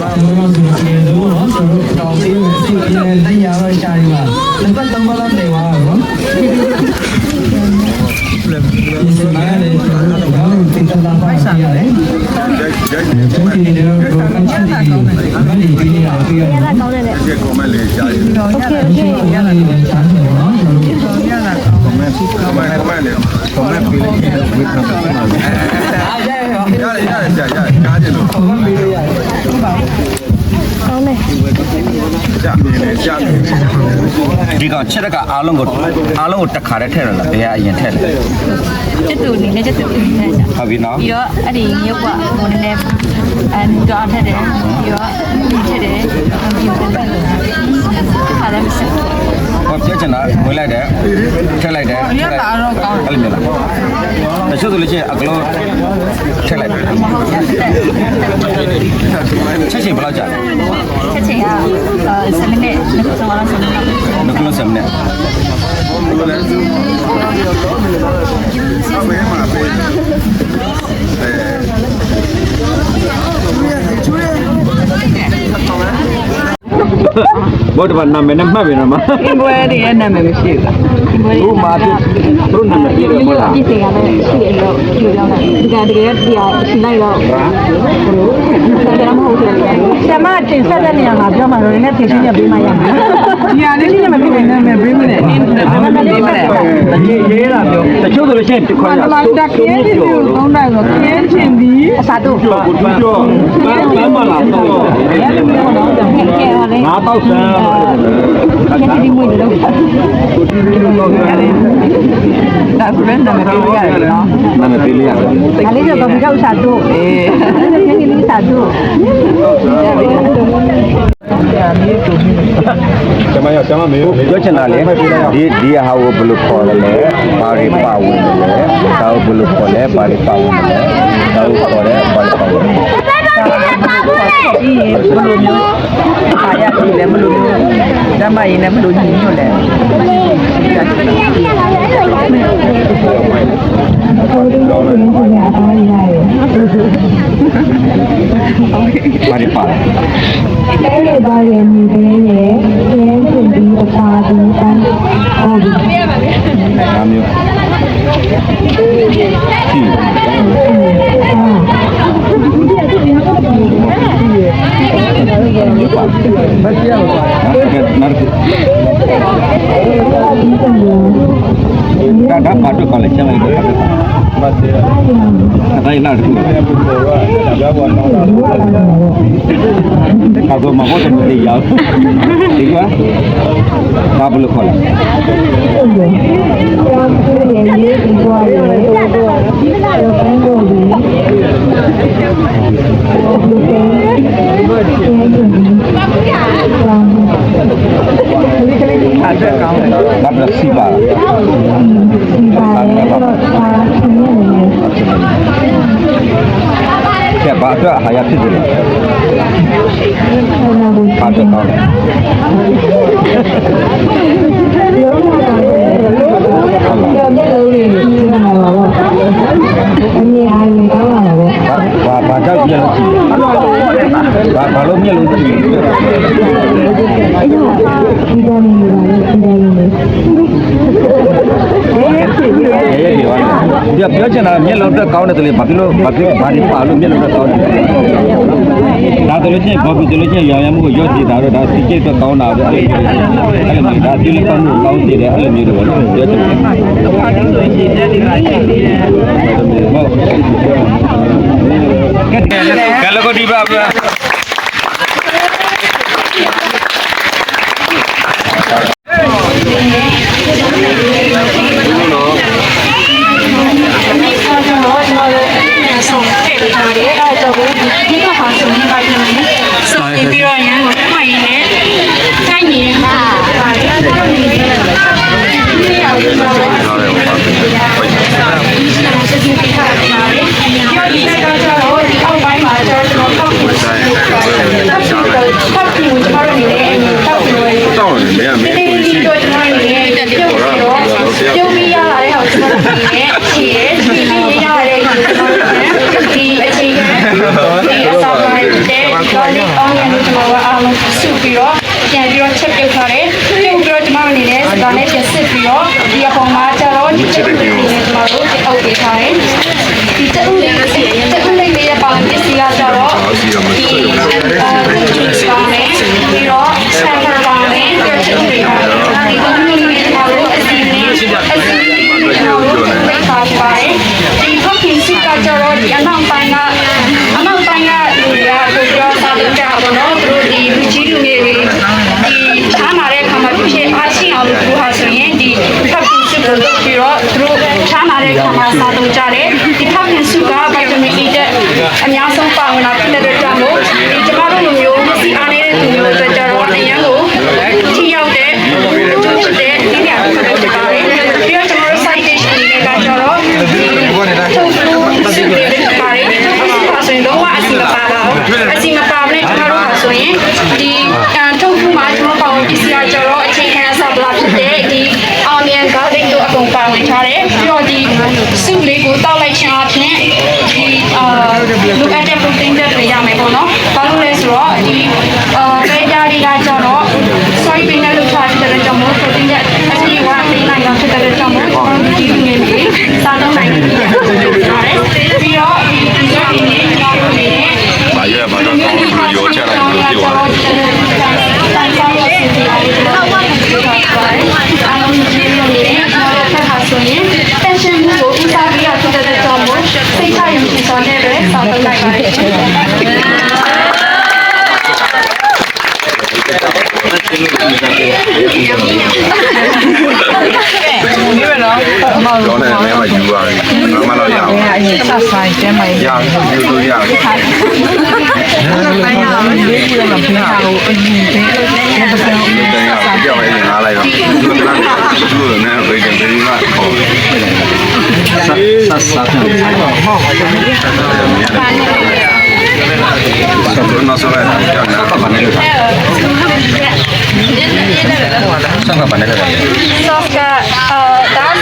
F: ဘာမှမဆိုလို့ပြန်လို့နော်ကျွန်တော်တောင်းသေးတယ်စီးနေတိုင်းရတော့ရှားရပါလက်ပတ်တမလာနေပါတော့ဒီစမိုင်းလေးကျွန်တော်တို့တင်တာပါဆိုင်ရတယ်ကျွန်တော်ဒီတော့ကိုယ်ချင်းဒီမလီပြီးနေတာပြီးတော့ရတာကောင်းတယ်လေဒီကွန်မန့်လေးရှားရအောင်โอเคရတာလေးရှားတယ်နော်ရတာကွန်မန့်လေးကွန်မန့်ပြီးလိုက်ပြီးဝေးတော့ရတယ်ကားတယ်လို့ကွန်မန့်ပြီးရရတယ်
C: ဒီကောင်ချက်တကအားလုံးကိုတက်ခါတဲ့ထဲရလားဘယ်ကအရင်ထဲလဲ
G: ကျတူနေနဲ့ကျတူနေနဲ့
C: ဟုတ်ပြီနော်
G: ပြီးတော့အဲ့ဒီရုပ်ကဟိုနည်းနည်းတော့ထက်တယ်ပြီးတော့ထက်တယ်ပြီးတော့ခါလည်းမဆက်
C: ပြချင်တာဝင်လိုက်တယ်ထက်လိုက်တယ်အဲ့လိုမျိုးလားတချို့ဆိုလို့ရှိရင်အကလုံးထက်လိုက်တယ်ချက်ချင်းဘယ်လောက်ကြာလဲ
G: ချက်ချင်းက7မိနစ်20လောက်ဆိုတော့
C: နှကလုံး7မိနစ်ဘောတဘာနာမည်နဲ့မှတ်ပြီနော်မအင်းပွဲတွေရဲ့နာမည်မရှိဘူးဘူးမာဖြစ်သူနာမည်ပြည့်တယ်မလား
G: ပြည့်စင်ရမယ်ရှိတယ်လို့ပြောကြတယ်တကယ်တရားရှိလိုက်တော့ဒါမှမဟုတ်ဘူးဆရာမတင်ဆက်တဲ့နေရာမှာပြောမှတော့လည်းပြင်ရှင်းရပေးမှရမှာဒီဟာလေးရှင်းရမပေးနိုင်နဲ့ပေးမနဲ့ဒါမှမပေးမနဲ့
C: တချို့ရေးတာပြောတချို့ဆိုလို့ရှိရင်ခွာရအောင်
E: တက်ခဲဒီလိုသုံးတိုင်းဆိုခင်းချင်ပြီး
G: အစားတို့
C: ပြောဘာမှလာတော့ ငါတော့ဆန်း
G: ဒီမွေးလို့
E: ဒါဆိုရင်နာမည်ပေးရတယ်နော်
C: နာမည်ပေးလိုက်ရတယ်
G: ဒါလေးတော့ဘာလို့စားတို့ခင်းလေးစားတို့
D: ကျမရောက်ကျမမေး
C: ပြောချင်တာလေဒီဟာကိုဘယ်လိုခေါ်လဲဘာတွေပါဝင်လဲဒါကိုဘယ်လိုခေါ်လဲဘာတွေပါဝင်လဲဒါကိုခေါ်တယ်ဘာတွေပါဝင်လဲ
E: ဒီဘယ်လိုမျိုးအားရရှိလဲဘယ်လိုမျိုးဓမ္မရင်းနဲ့ဘယ်လိုညီညွတ်လဲ
C: ဘာတွေပါလဲ
I: အဲ့ဒါရမြည်တဲ့ရဲ့ကျင်းချင်ပြီးအပါဒီတန်းဟုတ်ပြီ
C: ဒါမျိုးရှိဒါဘာတော့ကောင်းလဲချမ်းလိုက်တော့ဘာသေးလဲဒါရလာတယ်ကတော့မဟုတ်တယ်ရောက်ဒီကွာဘာဘလို့ခေါ်လဲ Bắt được xì bà Kẻ bà cho hãy áp thích rồi Bà cho con Bà cho kia là gì Bà lúc kia là gì dia biasa na mie laut kau na tuli bagi lo bagi bari palu mie laut kau dah tuli je bagi tuli je yang mu yo di dah dah sikit tu kau na ada alam dah tuli kau nu kau di dah alam itu dia tu kalau kau di bawah
E: Hãy subscribe cho kênh Ghiền Mì Gõ để không bỏ lỡ
J: ဖြစ်ပါတယ်ပြီးတော့ကျွန်တော်တို့ site dish အနေနဲ့ကကျတော့ဒီထုတ်စုလေးဖြစ်ပါတယ်ဒါဆိုရင်တော့အစီမပါလာဘူးအစီမပါဘဲကျွန်တော်တို့ကဆိုရင်ဒီထုတ်စုမှာကျွန်တော်ပေါင်းပစ္စည်းကကျတော့အခြေခံအစားပလာဖြစ်တဲ့ဒီ onion garlic တို့အကုန်ပါဝင်ထားတယ်ပြီးတော့ဒီစုလေးကိုတောက်လိုက်ခြင်းအပြင်ဒီလိုအပ်တဲ့ protein တွေရမယ်ပေါ့နော်ဘာလို့လဲဆိုတော့ဒီပဲကြတွေကကျတော့ soy bean နဲ့လုပ်ထားတဲ့ကြောင့်မို့ protein တွေအပြည့်အဝပေးနိုင်တော့ဖြစ်တဲ့ကြောင့်မို့ဒီငယ်လေးစားတော့နိုင်တယ်ပြီးတော့ဒီဒီနဲ့ကျွန်တော်တို့နေနဲ့ဘာရဘာတော့ကောင်းလို့ရောချလိုက်လို့ပြောတယ်တိုင်းကြောင်းလို့စီစီအားလုံးတော့အားလုံးကြည့်လို့နေတယ်ကျွန်တော်တို့ဖက်ခါဆိုရင် tension ကိုဦးစားပြီးတော့ဖြစ်တဲ့ကြောင့်မို့စိတ်ချရုံရှိစောနဲ့ပဲစားတော့နိုင်ပါတယ်ဒီပဲနော်အမောင်တော့လည်းမယူပါဘူးမမတော့ရအောင်အရင်ဆက်ဆိုင်တဲမိုင်ရအောင်ယူလို့ရအောင်ဆိုင်ရအောင်လေးပြီးတော့ပြန်အောင်အရင်တည်းတော့ကြောက်ရင်ငားလိုက်တော့သူကလည်းသူ့နဲ့ဝေးတယ်ဒီမှာပေါ့ဆက်ဆက်ပြန်ဆိုင်တော့ဟုတ်ပါဘူးno solo era la panela son la panela soska dan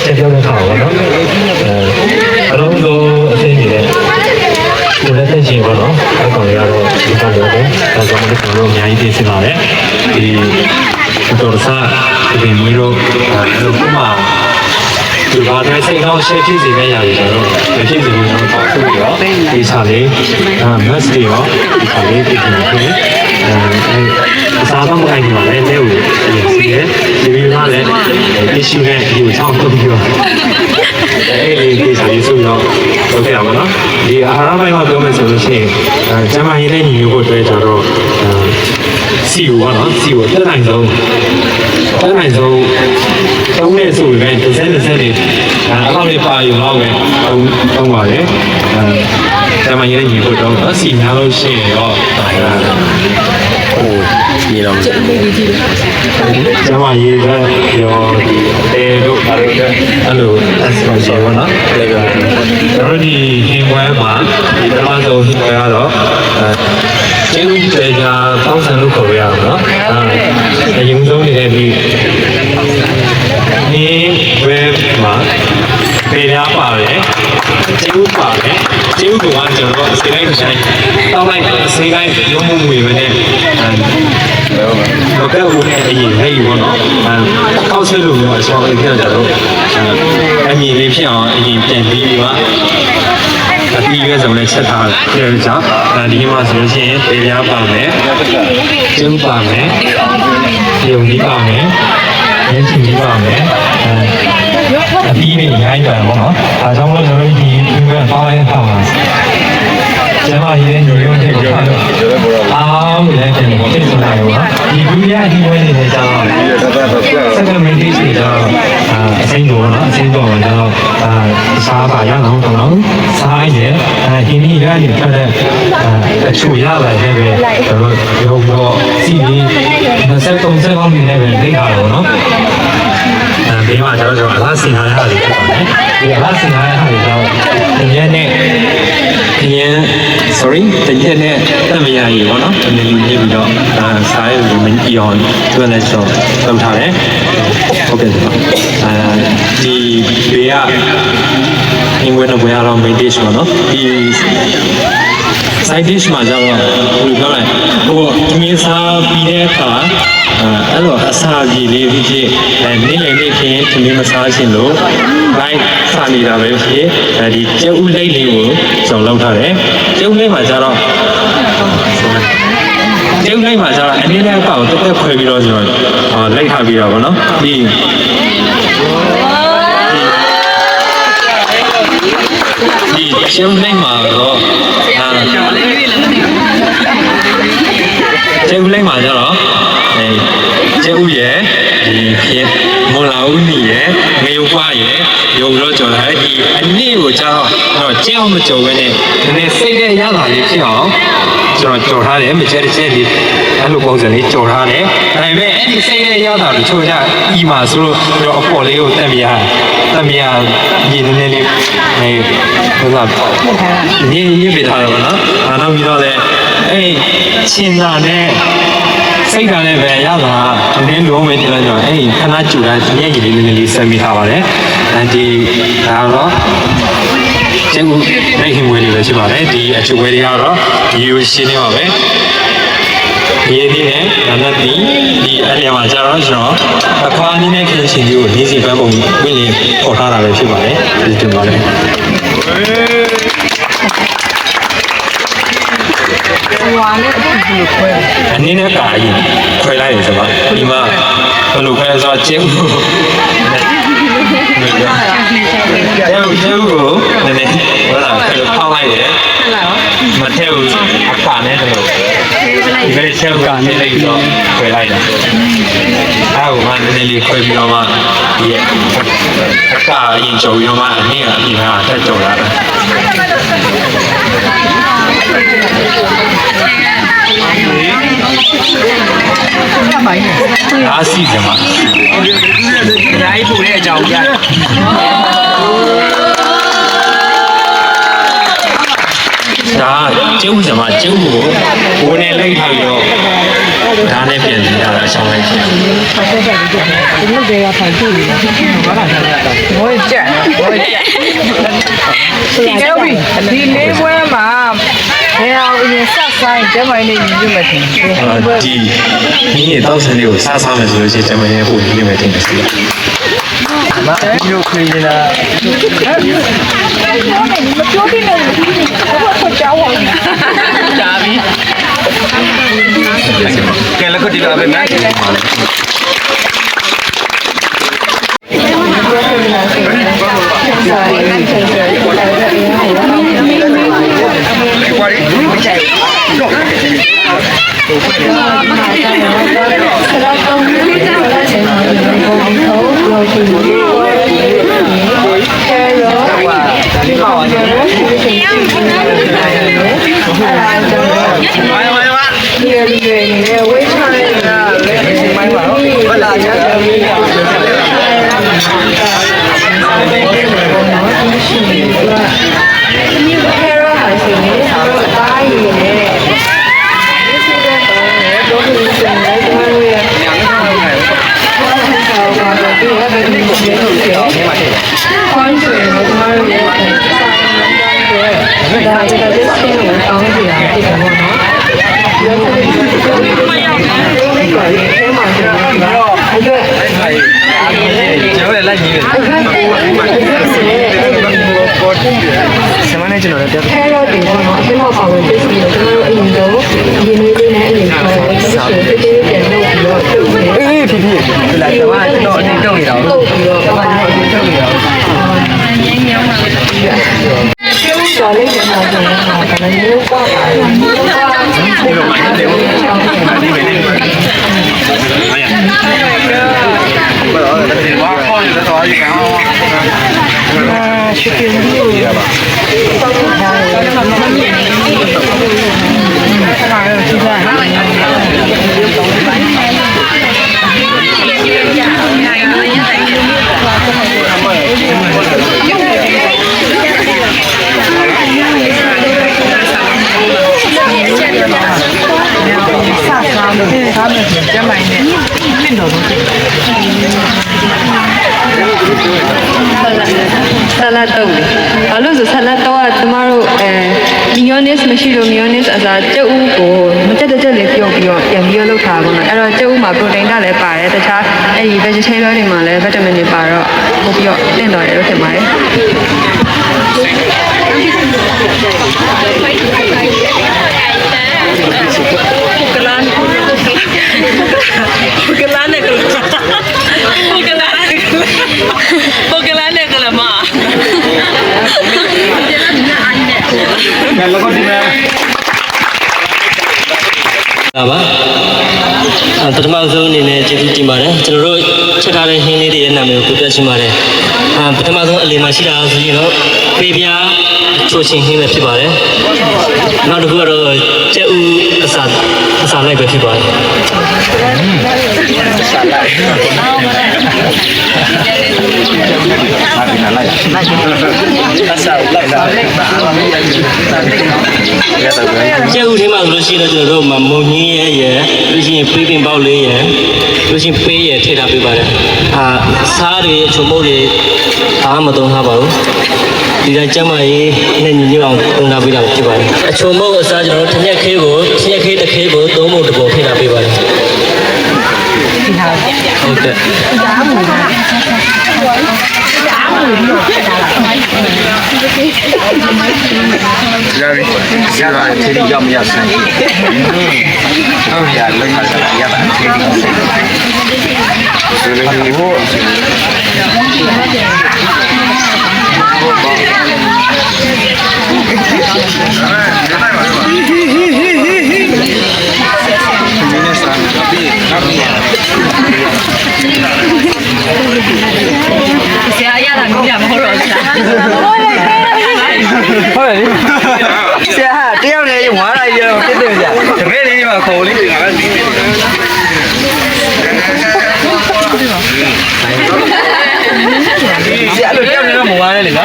F: ဆက်ပြောတဲ့ခါပါတော့အလုံးစုံအသိဉာဏ်ကိုလည်းသိချင်ပါတော့အကောင်ရတော့ဒီကောင်တွေဒါကြောင့်လည်းကျွန်တော်တို့အများကြီးသိချင်ပါတယ်ဒီတော်စားဒီမီရိုဘုမာဒီဘာတွေစိတ်ကောင်းရှေ့ဖြစ်စီမဲ့ရတယ်ကျွန်တော်တို့ဖြစ်စီလို့ကျွန်တော်တောက်ပြီးတော့ဒီစားလေးမတ်တွေရောဒီစားလေးပြင်နေတယ်အစားတော့မခိုင်းပါနဲ့လက်ကိုစီးတယ်ဒီလိုမှလည်းဒီရှိတဲ့ဒီကိုချောင်းထုတ်ပြီးတော့ဒီစားလေးဆိုတော့ဟုတ်ကဲ့ပါနော်ဒီအာဟာရပိုင်းမှာပြောမယ်ဆိုလို့ရှိရင်ကျမရေးတဲ့ညီမျိုးကိုတွေ့ကြတော့စီကိုပေါ့နော်စီကိုတက်နိုင်ဆုံးတုံးနေဆိုရင်တစ်စက်နေအကောင့်လေးပါယူတော့ပဲတုံးပါလေကျမရေးတဲ့ညီကိုတော့စီများလို့ရှိရင်ရောမြေတော့ကျမရေးတဲ့ရောတဲတို့အဲ့လိုအစပါရှိပါနော်တို့ဒီဟင်ဝဲမှာဒီပထမဆုံးဟင်ဝဲကတော့ကျင်းတေချာပေါင်းစံလို့ခေါ်ရအောင်နော်အရင်ဆုံးနေတဲ့ဒီဝဲမှာပေရပါတယ်ကျင်းပါတယ်ကျင်းကကျွန်တော်စေတိုင်းတိုင်းတောင်းလိုက်စေတိုင်းရုံးမှုတွေပဲနဲ့တော့ကဲဦးနဲ့အရင်ဟဲ့ဘောနော်ကောက်ဆွဲလို့မျိုးအစောလေးဖြစ်ကြတော့အမြင်လေးဖြစ်အောင်အရင်ပြန်ပြီးပါအတီးရွေးစုံနဲ့ချက်ထားတယ်ကြောင့်ဒီမှာဆိုလို့ရှိရင်ပေပြားပါမယ်ကျင်းပါမယ်ပြုံကြီးပါမယ်ရင်းချီပါမယ်အတီးနဲ့ရိုင်းတယ်ပေါ့နော်ဒါကြောင့်မို့ကျွန်တော်ဒီပြုံးကပေါင်းလိုက်တာပါကျမရေးညိုရုံးတဲ့ပြောတော့အားလည်းပြန်ပြီးသိနေတာရောဒီလူရဒီဝဲနေကြတော့စက်ကမင်းကြီးစီတော့အစိမ်းတော့နော်အစိမ်းတော့တော့စားပါရအောင်တော့စားရဲဒီနေ့ကနေဖက်တဲ့အချိုရပါတယ်ပဲတော့ရောစီပြီး23စက်ကောင်းနေလည်းပဲသိတာတော့နော်ဒီမှာကျွန်တော်အလားစင်ထားတာတွေဖြစ်ပါတယ်ဒီအလားစင်ထားတာတွေတော့ဒီရက်နဲ့sorry တကယ်နဲ့တမယာကြီးပေါ့နော်ဒီလိုနေပြီးတော့စားရလို့မကြည့်အောင်သူလည်းဆိုလုပ်ထားတယ်ဟုတ်ကဲ့ဒီဘေးကအင်ဝဲတော့ဘယ်အောင်မေးသေးဆိုတော့ဒီ
C: side dish မှာကျတော့ဘယ်လိုပြောလဲဟိုသမင်းစားပြီးတဲ့အခါအဲ့လိုအစာကြီးလေးဖြစ်နေလေလေးဖြစ်ရင်သမင်းမစားရှင်လို့ live စားနေတာပဲဖြစ်ဒီကျုပ်ဦးလိမ့်လေးကိုကျွန်တော်လောက်ထားတယ်ကျုပ်လိမ့်မှာကျတော့ကျုပ်လိမ့်မှာကျတော့အနေနဲ့အကောက်တက်တက်ခွဲပြီးတော့ကျွန်တော်လိုက်ထားပြီးတော့ဗောနော်ပြီးဒီကျုပ်လိမ့်မှာတော့ကျုပ်လိမ့်မှာကျတော့ကျုပ်ရဲ့ဒီဖြစ်မလာဦးနီရဲ့ငရုပ်ပွားရဲ့ရုပ်တော့ကြော်လာဒီအနည်းကိုကျတော့ကျဲအောင်မကြော်ဘဲနဲ့ဒီနေ့စိတ်ရဲ့ရတာလေးဖြစ်အောင်ကျွန်တော်ကြော်ထားတယ်မကျဲတစ်ချက်လေးအဲ့လိုပုံစံလေးကြော်ထားတယ်ဒါပေမဲ့အဲ့ဒီစိတ်ရဲ့ရတာကိုချိုးကြဤမှာဆိုလို့အပေါ်လေးကိုတက်မြရညီနေလေးဟိုကညီပြထားတော့နော်နောက်ပြီးတော့လည်းအဲ့ချင်းစာနဲ့စိတ်ဓာတ်နဲ့ပဲရတာနည်းလုံးပဲတင်လိုက်တော့အဲ့ခဏကျူတာညက်ရည်လေးလေးဆက်မိထားပါတယ်ဒီဒါတော့ကျုပ်နိုင်ဟင်ဝဲလေးပဲရှိပါတယ်ဒီအချွဲတွေကတော့ဒီလိုရှင်းနေပါပဲရေးသေးတယ်ဒါနဲ့ဒီအရာမှာကျတော့ကျွန်တော်အခါအနေနဲ့ခင်းရှင်ကြီးကိုနေ့စဉ်ပန်းပုံဝင်လေပေါ်ထားတာပဲဖြစ်ပါတယ်ဒီတင်ပါတယ်အနေနဲ့ကာကြီးခွဲလိုက်ရစပါဒီမှာဘယ်လိုခွဲဆိုတော့ကျင်းကိုကျင်းကိုနည်းနည်းဟောလာဖောက်လိုက်တယ်မထဲဘူးအကာနဲ့တလို့ဒီလိုချက်ကာနဲ့လိုက်တော့ခွဲလိုက်တာအဲ့ဟိုမှနည်းနည်းလေးခွဲပြီးတော့မှဒီအကာရင်ကြုံပြီးတော့မှအနည်းအပြင်ကတက်ကြုံလာတာအားစီတယ်မှာအများကြီးပူတဲ့အကြောင်းပြဒါကျုပ်စမှာကျုပ်ကိုဘိုးနဲ့လိုက်ထားပြီးတော့ဒါနဲ့ပြန်ပြီးတာအချောင်းလိုက်ရှင်ဒီလိုတွေကဖိုင်ကြည့်နေဘာလာတာဘိုးကြက်ဒီကဲပြီဒီလေးပွဲမှာဘယ်အောင်အရင်ဆက်ဆိုင်ကျမလေးညီညွတ်မထင်ဘူးဒီဒီတောက်စံလေးကိုစားမယ်ဆိုလို့ရှိရင်ကျမလေးကိုညီညွတ်မထင်ဘူးစီမဒီလိုခွေးနေတာမပြောပြနေဘူးဘာလို့ကြောက်အောင်ကြာပြီကဲလည်းကိုဒီလိုပဲနိုင်တယ်
E: ဆလာတော့ဘာလို့ဆိုဆလာတော့ကျမတို့ညီ
J: mayonnaise မရှိလို့ mayonnaise အစားကြက်ဥကိုမကြက်ကြက်လေးပြုတ်ပြီးတော့ပြန်ပြီးလုပ်ထားပါတော့အဲ့တော့ကြက်ဥမှာ protein ကလည်းပါတယ်တခြားအဲ့ဒီ vegetable တွေမှာလည်း vitamin တွေပါတော့ပို့ပြီးတော့တင့်တော်တယ်လို့ထင်ပါတယ်
F: ပထမဆုံးအနေနဲ့ကျေးဇူးတင်ပါတယ်ကျွန်တော်တို့ချက်ထားတဲ့ဟင်းလေးတွေရဲ့နာမည်ကိုပြပြချင်ပါတယ်ပထမဆုံးအလယ်မှာရှိတာဆိုရင်တော့ပေပြားချိုချင်းဟင်းပဲဖြစ်ပါတယ်နောက်တစ်ခုကတော့ကြက်ဥအစာလိုက်ပဲဖြစ်ပါတယ်အစာလိုက်ကျဲဦးထဲမှာဆိုလို့ရှိရင်ကျွန်တော်တို့မုံညင်းရဲ့လို့ရှိရင်ပေးပင်ပေါက်လေးရဲ့လို့ရှိရင်ပေးရဲ့ထည့်ထားပေးပါတယ်စားတွေအချုံမုတ်တွေအားမသုံးထားပါဘူးဒီတိုင်းကျမရေးနဲ့ညီညွတ်အောင်သုံးထားပေးတာဖြစ်ပါတယ်အချုံမုတ်အစားကျွန်တော်တို့ထရက်ခေးတစ်ခေးကိုသုံးဖို့တပေါ်ထည့်ထားပေးပါတယ်ဟုတ်ကဲ့天地要不要生气？哦呀，冷了要把天地生谁要让他们俩好热起来？是啊，这样的玩了就对不对？准备的嘛，口里。是啊，这样的没玩的那个。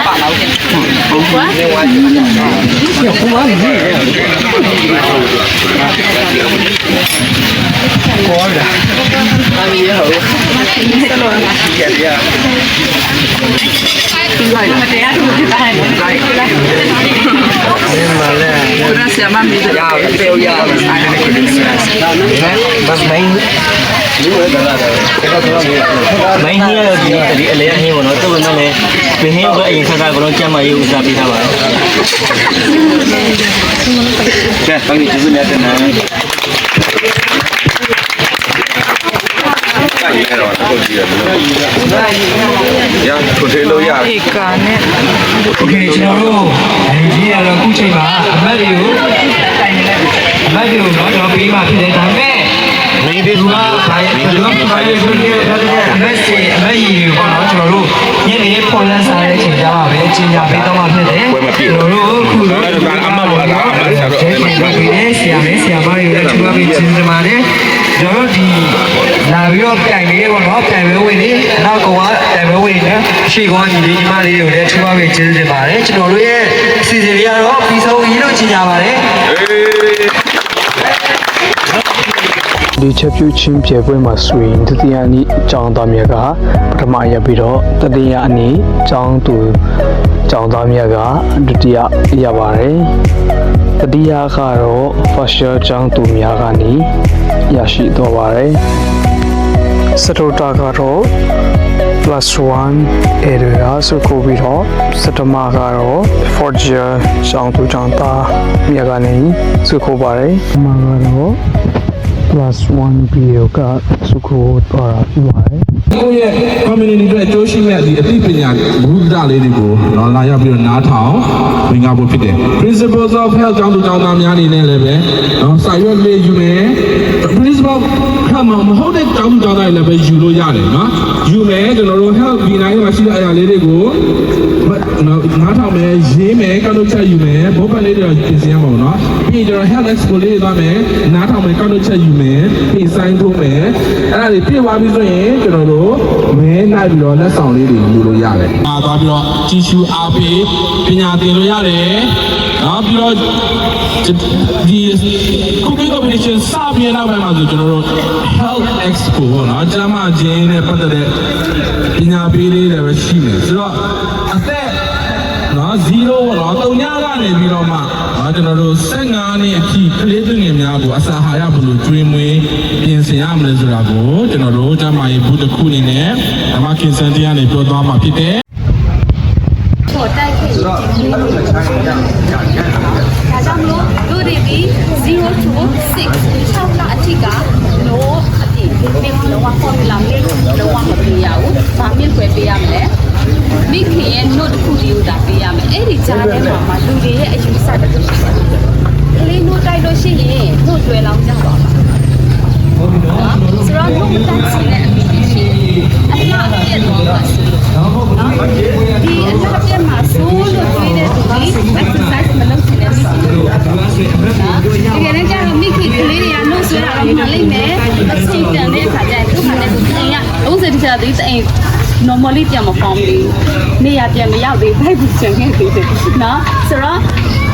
F: mấy heo thì lấy heo nó tôi nói này về heo vậy sao ra của nó chăm mà yêu ra bị sao vậy? Cái con gì chứ này tên này. Ya, có thể lâu ya. Okay, chào. Đây là cũng chơi mà. Mấy điều nói cho bí mà thì để thằng bé. Mấy điều mà phải mấy gì còn nói cho luôn. Nhưng mà phone lên sai để chỉnh ra mà bé chỉnh ra bé tao mà thế đấy. Rồi khu đó là amma bộ là amma sao đó. Xia mà yêu là chúng ta bị chỉnh ra mà đấy. Rồi thì là ví dụ cái này còn nó cái với mình đi, nó có cái với mình nữa. Chỉ có gì đi mà đi để chúng ta bị chỉnh ra mà đấy. Chúng nó luôn xì xì ra đó, vì sao ý nó chỉnh ra mà đấy.
A: ဒီချက်ပြုချင်းပြပွဲမှာဆိုရင်တတိယနေ့ကျောင်းသားများကပထမရပြီးတော့တတိယနေ့ကျောင်းသားများကဒုတိယရပါတယ်တတိယကတော့ first year ကျောင်းသူများကနေရရှိတော့ပါတယ်စတုတ္တကတော့ +1 area ဆိုကိုပြီးတော့စတမကတော့ fourth year ကျောင်းသူကျောင်းသားများကနေဆိုကိုပါတယ်အမှန်ကတော့ +1 video ကစုခိုးတော့ဖြစ်ပါတယ်
B: ကိုယ့်ရဲ့ community တွေအကျိုးရှိမဲ့ဒီအသိပညာဘုဒ္ဓလေးတွေကိုတော့လာရောက်ပြီးတော့နားထောင်ဝင်ကားဖို့ဖြစ်တယ် Principles of Health ကျောင်းသူကျောင်းသားများအနေနဲ့လည်းပဲနော်စာရွက်လေးယူမယ် Principle ခမမဟုတ်တဲ့ကျောင်းသူကျောင်းသားတွေလည်းပဲယူလို့ရတယ်နော်ယူမယ်ကျွန်တော်တို့ health ဒီနိုင်မှာရှိတဲ့အရာလေးတွေကိုနားထောင်မယ်ရေးမယ်ကောက်လို့ချက်ယူမယ်ဘုတ်ပတ်လေးတွေပြင်ဆင်ရမှာပေါ့နော်ပြီးကျွန်တော် health expo လေးသွားမယ်နားထောင်မယ်ကောက်လို့ချက်ယူမယ်ပြီးဆိုင်ထိုးမယ်အဲ့ဒါတွေပြည့်သွားပြီဆိုရင်ကျွန်တော်တို့မဲနိုင်ပြီးတော့လက်ဆောင်လေးတွေယူလို့ရတယ်။အားသွားပြီးတော့ကြီးစုအားပေးပညာသင်လို့ရတယ်။နောက်ပြီးတော့ဒီ cooking competition စပြီးနောက်ပိုင်းမှာဆိုကျွန်တော်တို့ health expo ပေါ့နော်ကျန်းမာခြင်းနဲ့ပတ်သက်တဲ့ပညာပေးလေးတွေပဲရှိတယ်။ဆိုတော့အသက်နော်0ပေါ့နော်3ညကနေပြီးတော့မှ ကျွန်တော်တို့15နှစ်အထိကလေးသူငယ်များကိုအစာဟာရဘလို့ကျွေးမွေးပြင်ဆင်ရမလဲဆိုတာကိုကျွန်တော်တို့ကျမကြီးဘူးတစ်ခုအနေနဲ့ဓမ္မခင်စံတရားနဲ့ပြောသွားမှာဖြစ်တယ်
G: ပေါ်တိုက်ခဲ့ရင်ဒီလိုမျိုးဒါကြောင့်မလို့တို့တွေဒီ0 to 6 6လအထိကလို့အပြင်ဒီလောက formula လေးလောကမပေးရဘူး။ဒါမြင့်ွယ်ပေးရမယ်။မိခင်ရဲ့ note ခုလေးကိုဒါပေးရမယ်။အဲ့ဒီကြားထဲမှာလူတွေရဲ့အယူဆတခုရှိတယ်။ကလေး note တိုက်လို့ရှိရင် note ကျွဲလောင်းကြပါမှာ။ဟုတ်ပြီနော်။ဆိုတော့ note တိုက်စီတဲ့အပြင်ရှိအလှအပြည့်တော့ပါစီ။နော်။ဒီအလှအပြည့်မှာဆိုးလို့တွေးတဲ့သူဒီ exercise မလုပ်ချင်တဲ့သူ။ဒီကနေ့ကျတော့မိခင်ကလေးတွေက note ဆွဲတာတော့မှလိမ့်မယ်။အချိန်တန်တဲ့အခါကျရင်သူ့ဟာနဲ့သူတင်ရ30တိကျတဲ့အိမ် normally ပြန်မပေါင်းဘူး။နေရပြန်မရောက်သေးဘူး။ချင်ခဲ့သေးတယ်နော်။ဆိုတော့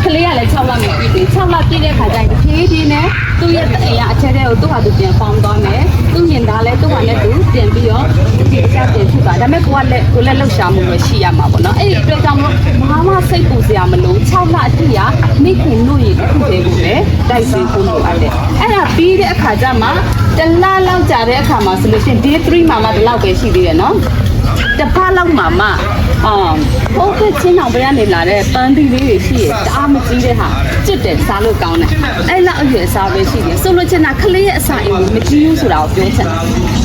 G: ကလေးကလည်း6လမြည်ပြီ6လပြည့်တဲ့ခါကျရင်ဖြည်းဖြည်းနဲ့သူ့ရဲ့အိမ်ကအထက်ထဲကိုသူ့ဟာသူပြန်ပေါင်းသွားမယ်သူညင်သားလဲသူ့ဟာနဲ့သူတင်ပြီးတော့ဒီအကြတင်ဖြစ်သွားဒါပေမဲ့ကိုလည်းလှုပ်ရှားမှုပဲရှိရမှာပေါ့နော်အဲ့ဒီအတွက်ကြောင့်မလို့ဘာမှစိတ်ပူစရာမလို6လအထိကမိခင်တို့ရဲ့အခုတည်းကိုလည်းတိုက်စီဖို့လိုအပ်တယ်အဲ့ဒါပြီးတဲ့အခါကျမှတလလောက်ကြာတဲ့အခါမှာဆိုလို့ရှိရင် day 3မှာမှဒီလောက်ပဲရှိသေးတယ်နော်တပတ်လောက်မှာမှဘုတ်ကချင်းအောင်ပြရနေလာတဲ့ပန်းသီးလေးတွေရှိရတအားမကြီးတဲ့ဟာကျွတ်တယ်စားလို့ကောင်းတယ်အဲ့လောက်အရွယ်စားပဲရှိတယ်ဆိုလို့ချင်တာခလေးရဲ့အစာအိမ်ကိုမကြီးဘူးဆိုတာကိုပြောချင်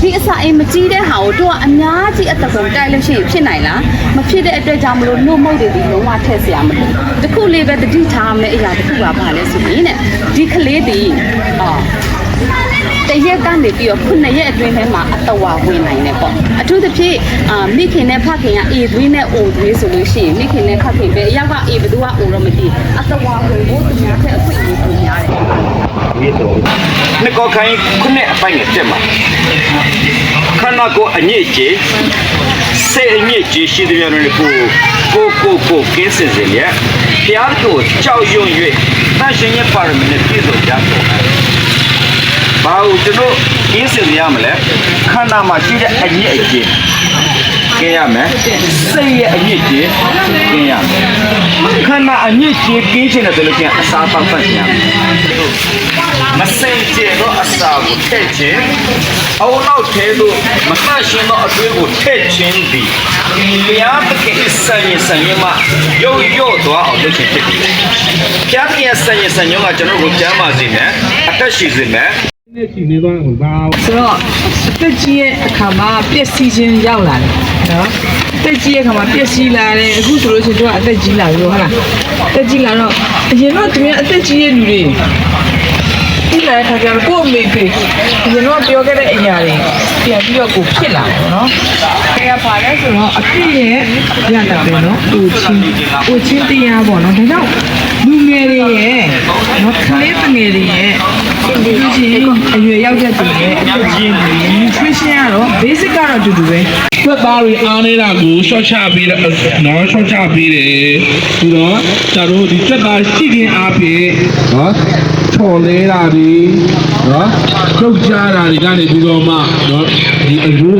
G: ဒီအစာအိမ်မကြီးတဲ့ဟာကိုတို့ကအများကြီးအတကုံတိုက်လို့ရှိရင်ဖြစ်နိုင်လားမဖြစ်တဲ့အတွက်ကြောင့်မလို့နှုတ်မုတ်တွေဒီလုံးဝထည့်เสียမလို့တခုလေးပဲတတိထားမယ်အရာတခုပါပါလဲဆိုရင်တဲ့ဒီခလေးဒီတရက်ကနေပြီးတော့9ရက်အတွင်းထဲမှာအတဝါဝင်နိုင်တယ်ပေါ့အထူးသဖြင့်မိခင်နဲ့ဖခင်က A3 နဲ့ O3 ဆိုလို့ရှိရင်မိခင်နဲ့ဖခင်ပဲအယောက်က A ဘယ်သူက O တော့မသိအတဝါဝင်ဖို့သူများတဲ့အခွင့်အရေးပုံများတယ်
C: ဒီတော့နှစ်ကောခိုင်းခုနှစ်အပိုင်းနဲ့တက်မှာခန္ဓာကိုယ်အညစ်အကြေးစိတ်အညစ်အကြေးရှိတဲ့မျိုးတွေကိုကင်းစင်စေရဖျားကိုကြောက်ရွံ့၍တန်ရှင်ရဲ့ပါရမီနဲ့ပြည့်စုံကြတော့ဘာလို့ကျွန်တော်ကင်းစင်ရမလဲခန္ဓာမှာရှိတဲ့အညစ်အကြေးကင်းရမယ်စိတ်ရဲ့အညစ်အကြေးကင်းရမယ်ခန္ဓာအညစ်အကြေးကင်းချင်တယ်ဆိုလို့ရှိရင်အစာပေါက်ဖတ်ရမယ်မစင်ကြတော့အစာကိုထည့်ခြင်းအုံနောက်ထဲလို့မဆရှင်တော့အတွင်းကိုထည့်ခြင်းဒီဘုရားသခင်စံရင်မှာရုပ်သွားအောင်လုပ်ခြင်းဖြစ်တယ်ဘုရားသခင်စံရင်ကကျွန်တော်ကိုကျမ်းပါစေမယ်အသက်ရှိစေမယ်
B: နေ့ချီနေသွားအောင်ပါ
E: ဆိုတော့အသက်ကြီးရဲ့အခါမှာပျက်စီးခြင်းရောက်လာတယ်နော်အသက်ကြီးရဲ့အခါမှာပျက်စီးလာတယ်အခုဆိုလို့ရှိရင်တို့ကအသက်ကြီးလာပြီဟုတ်လားအသက်ကြီးလာတော့အရင်တော့သူများအသက်ကြီးရဲ့လူတွေဒီလာတဲ့ခါကျတော့ကိုယ့်အမေဖေအရင်တော့ပြောခဲ့တဲ့အရာတွေပြန်ပြီးတော့ကိုဖြစ်လာတယ်နော်။အဲပါလဲဆိုတော့အဖြစ်ရဲ့ရတာပဲနော်။ဦးချင်းတရားပေါ့နော်။ဒါကြောင့်လူငယ်တွေရဲ့နော်ကလေးငယ်တွေရဲ့ဒီချင်းအရွယ်ရောက်တဲ့သူရဲ့အသက်ကြီးတွေ nutrition ကတော့ basic ကတော့အတူတူပဲ
B: ။သက်သားတွေအားနေတာကို short ချပြီးတော့နော် short ချပြီးတယ်ပြီးတော့ကျတို့ဒီသက်သားရှိခြင်းအားဖြင့်နော်ချော်လဲတာဒီနော်လှုပ်ရှားတာတွေကနေပြီးတော့မှနော်ဒီအယူ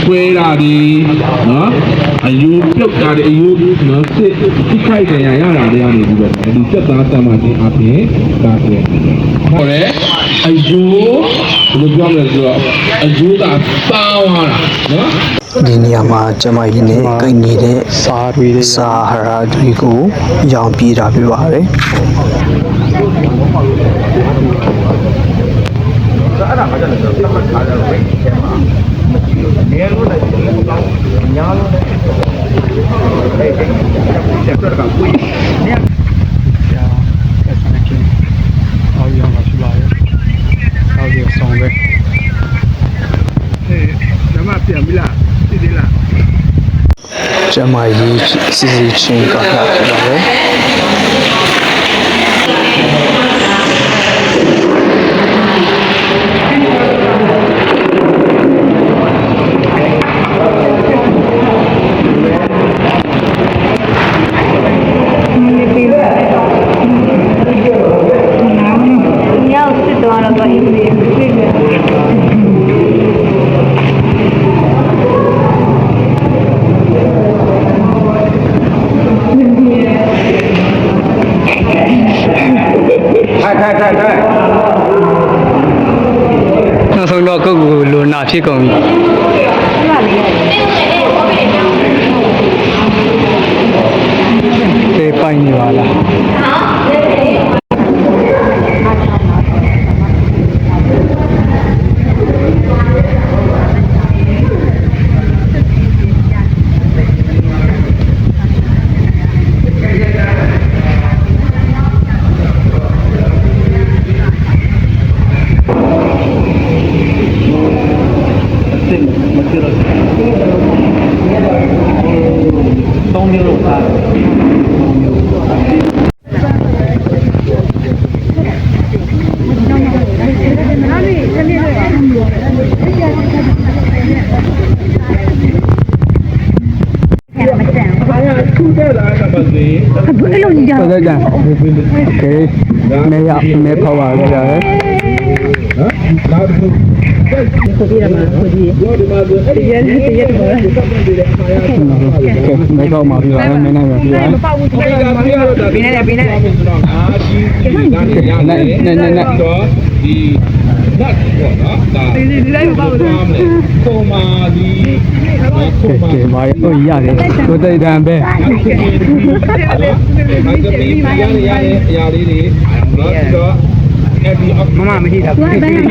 B: ကွဲတာဒီနော်အယူပြုတ်တာဒီအယူနော်စစ်ထိခိုက်ကြရတာတွေကနေပြီးတော့ဒီသက်သားတမခြင်းအားဖြင့်ဒါဆိုဟောတယ်အယူဘယ်လိုပြောမလဲဆိုတော့အယူကပေါင်းသွားတာနော်
A: ဒီနေရာမှာကျမကြီးနဲ့ကိန်းနေတဲ့စားတွေစာဟာရတွေကိုရောင်ပြေးတာပြပါတယ်
C: အဲ့ဒါမှကျတော့သတ်မှတ်ထားတဲ့ဝိတ်ချက်မှာငယ်လို့လည်းဒီလိုကောင်းညာလို့လည်းချက်ပြတာကိုည
D: အော်ရောင်းပါရှိပါရဲ့အော်ဒီဆောင်ပဲဓမ္မပြန်ပြီလားသိသေးလား
A: ကျမကြီးစီစီချင်းကလာပြပါတယ် ဖြစ်ကုန်ပြီတေးပိုင်နေပါလား ဟုတ်ကဲ့ကြာโอเคမဲရမဲခေါ်ပါကြတယ်
B: နောက်တစ်ခုဆိုပြရမှာဆိုကြည့်ရောဒီမှာဆိုအဲ့ဒီရဲတရက်တော့မဲခေါ်မှာပြပါမယ်မဲနိုင်ပါပြပါမပေါ့ဘူးဒီကပြရတော့ဒါပြနေတယ်ပြနေတယ်အာကြီးဒီကနေရတယ်နဲ့တော့ဒီနတ်ပေါ့နော်ဒါဒီလိုက်မပေါ့ဘူးပုံမာဒီပုံမာ
A: ကဲမာဟိုရတယ်ကိုတိတ်တန်ပဲ
B: မကပီးပြရရအရာလေးတွေနော်ပြီးတော့အဲ့ဒီမမမရှိတာရေး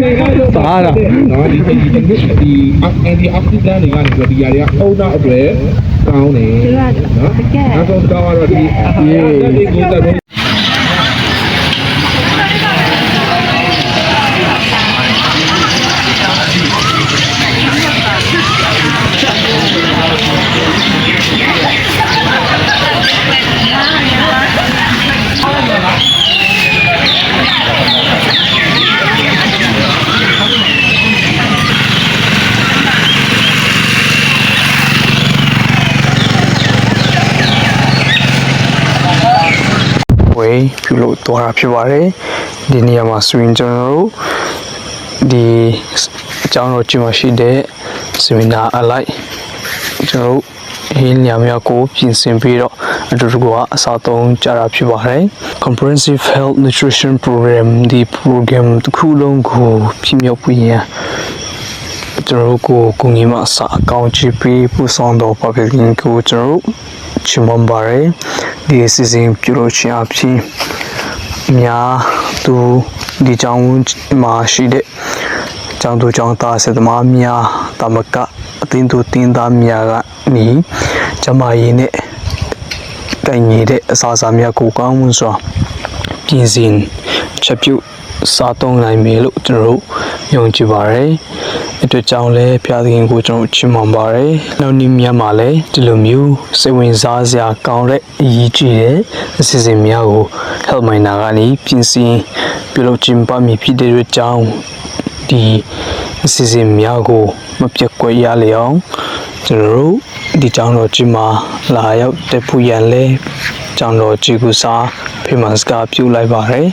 B: နေကတော့စားတာနော်ဒီဒီanti oxidant တွေကနေဒီຢာတွေကအုံနောက်အတွက်ကောင်းတယ်နော်နောက်ဆုံးတော့ဒီရေးကိုတက်
A: ဝေးပြုလို့သွားတာဖြစ်ပါတယ်ဒီနေရာမှာဆိုရင်ကျွန်တော်တို့ဒီအကြောင်းတော်ကြီးမှာရှိတဲ့ဆီမီနာအလိုက်ကျွန်တော်တို့ဟင်းညမြောက်ကိုပြင်ဆင်ပြီးတော့အတူတူကအစားသုံးကြတာဖြစ်ပါတယ် Comprehensive Health Nutrition Program ဒီ program တစ်ခုလုံးကိုပြင်မြောက်ပြီးရင်ကျွန်တော်တို့ကိုငီးမှာအစားအကောင်းချပြီးပူဆောင်တော့ public ကိုကျွန်တော်တို့ချမန်ပါတယ်ဒီအစီအစဉ်ပြုလုပ်ခြင်းအဖြစ်များသူဒီကြောင်းမှာရှိတဲ့ကျောင်းသူကျောင်းသားဆက်သမားများတမကအသင်းသူတင်းသားများကနေကျမကြီးနဲ့တိုင်ကြီးတဲ့အစားအစာများကိုကောင်းမှုစွာပြင်ဆင်ချက်ပြုစားသုံးနိုင်မယ်လို့ကျွန်တော်တို့ယုံကြည်ပါတယ်အတွက်ကြောင့်လည်းဖျားသခင်ကိုကျွန်တော်ချီးမွမ်းပါတယ်နောက်နေ့များမှာလည်းဒီလိုမျိုးစိတ်ဝင်စားစရာကောင်းတဲ့အရေးကြီးတဲ့အစီအစဉ်များကို Help Miner ကနေပြင်ဆင်ပြုလုပ်ခြင်းပါမည်ဖြစ်တဲ့အတွက်ကြောင့်ဒီအစီအစဉ်များကိုမပြတ်ကွက်ရလေအောင်ကျွန်တော်တို့ဒီကြောင်းတော်ကြီးမှာလာရောက်တက်ဖို့ရန်လဲကြောင်းတော်ကြီးကိုစားဖေမန်စကားပြုလိုက်ပါတယ်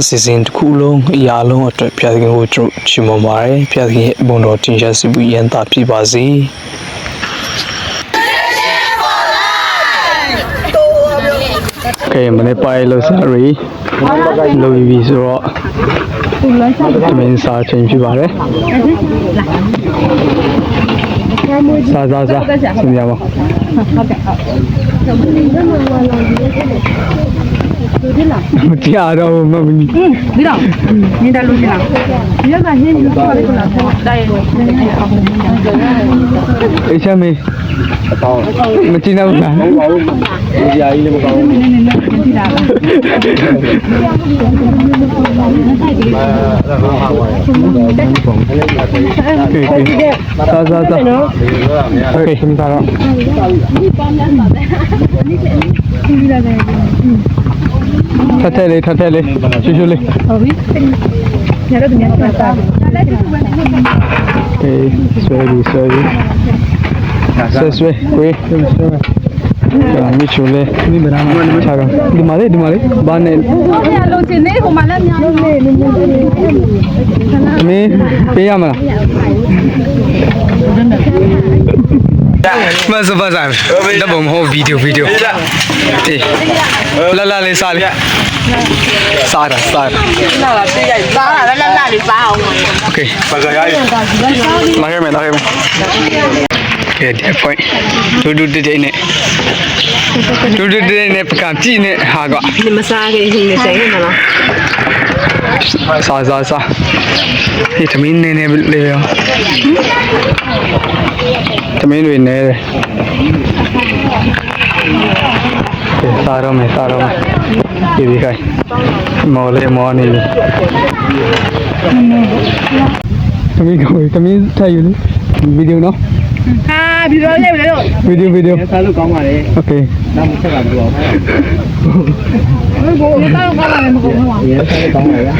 A: အစီအစဉ်တစ်ခုလုံးအရာလုံးအတွက်ဖျားသခင်ကိုကျွန်တော်ချီးမွမ်းပါတယ်ဖျားသခင်ရဲ့ဘုန်းတော်တင်ရှားစီပွေရန်တာဖြစ်ပါစေကဲမနေ့ပိုင်းလို့စရီလိုပြီးဆိုတော့ဒီမင်းစားချင်းဖြစ်ပါတယ်စားဆင်းရပါဟုတ်ကဲ့မတရားတော့မမီ
H: ပြီးတော့နင်းတယ်လို့ရှင်လားဒီကဟင်းယူသွားတယ်လားတိုင်း
A: အေးချမေမကြည့်တော့ဘူးလားမဟုတ်ပါဘူးဒီကြာကြီးလည်းမကောင်းဘူး
H: ကြည့်တာလား
A: စားโอเคရှင်သားတော့ထထလေးရှူရှူလေး
H: ဟုတ်ပြီညတော့ညတော့စား
A: အေးဆွဲကိုဆွေးမီချူလေးဒီမနာမချာကဒီမာလေးဘာနဲ့
H: လုံးချင်နေဟိုမှာလည်းများလို့နေ
A: မင်းပေးရမလား မစပါစားဓပုံမဟုတ်ဗီဒီယိုအေးလာလေးစားလေးစားတာ
H: လာလာပြေးရိုက်စားတာလာလာလေးစားအောင်
A: โอเคပါစားရည်လာခဲ့မယ်ကဲဒီ point ဒူတေးနဲ့ပကံကြည့်နဲ့ဟာက
H: ဒီမစားခင်ရှင်နေစိတ်မလား
A: စားဒီသမင်းနေလေရောသမင်းတွေနေတယ်စားတော့မယ်ဒီခိုင်မော်နေလေသမင်းထိုင်ယူလေဗီဒီယိုနော်
H: ဟာဗီဒီယိုရိုက်မယ်လို့
A: ဗီဒီယို
F: စားလို့ကောင်းပါလေ
A: โอเค
F: နောက်မှဆက်လာပြီးတော့
H: ဘယ်ကိုရတော့ကောင်းပါလဲမကောင်းဘူး
F: ရစားလို့ကောင်းပါလေ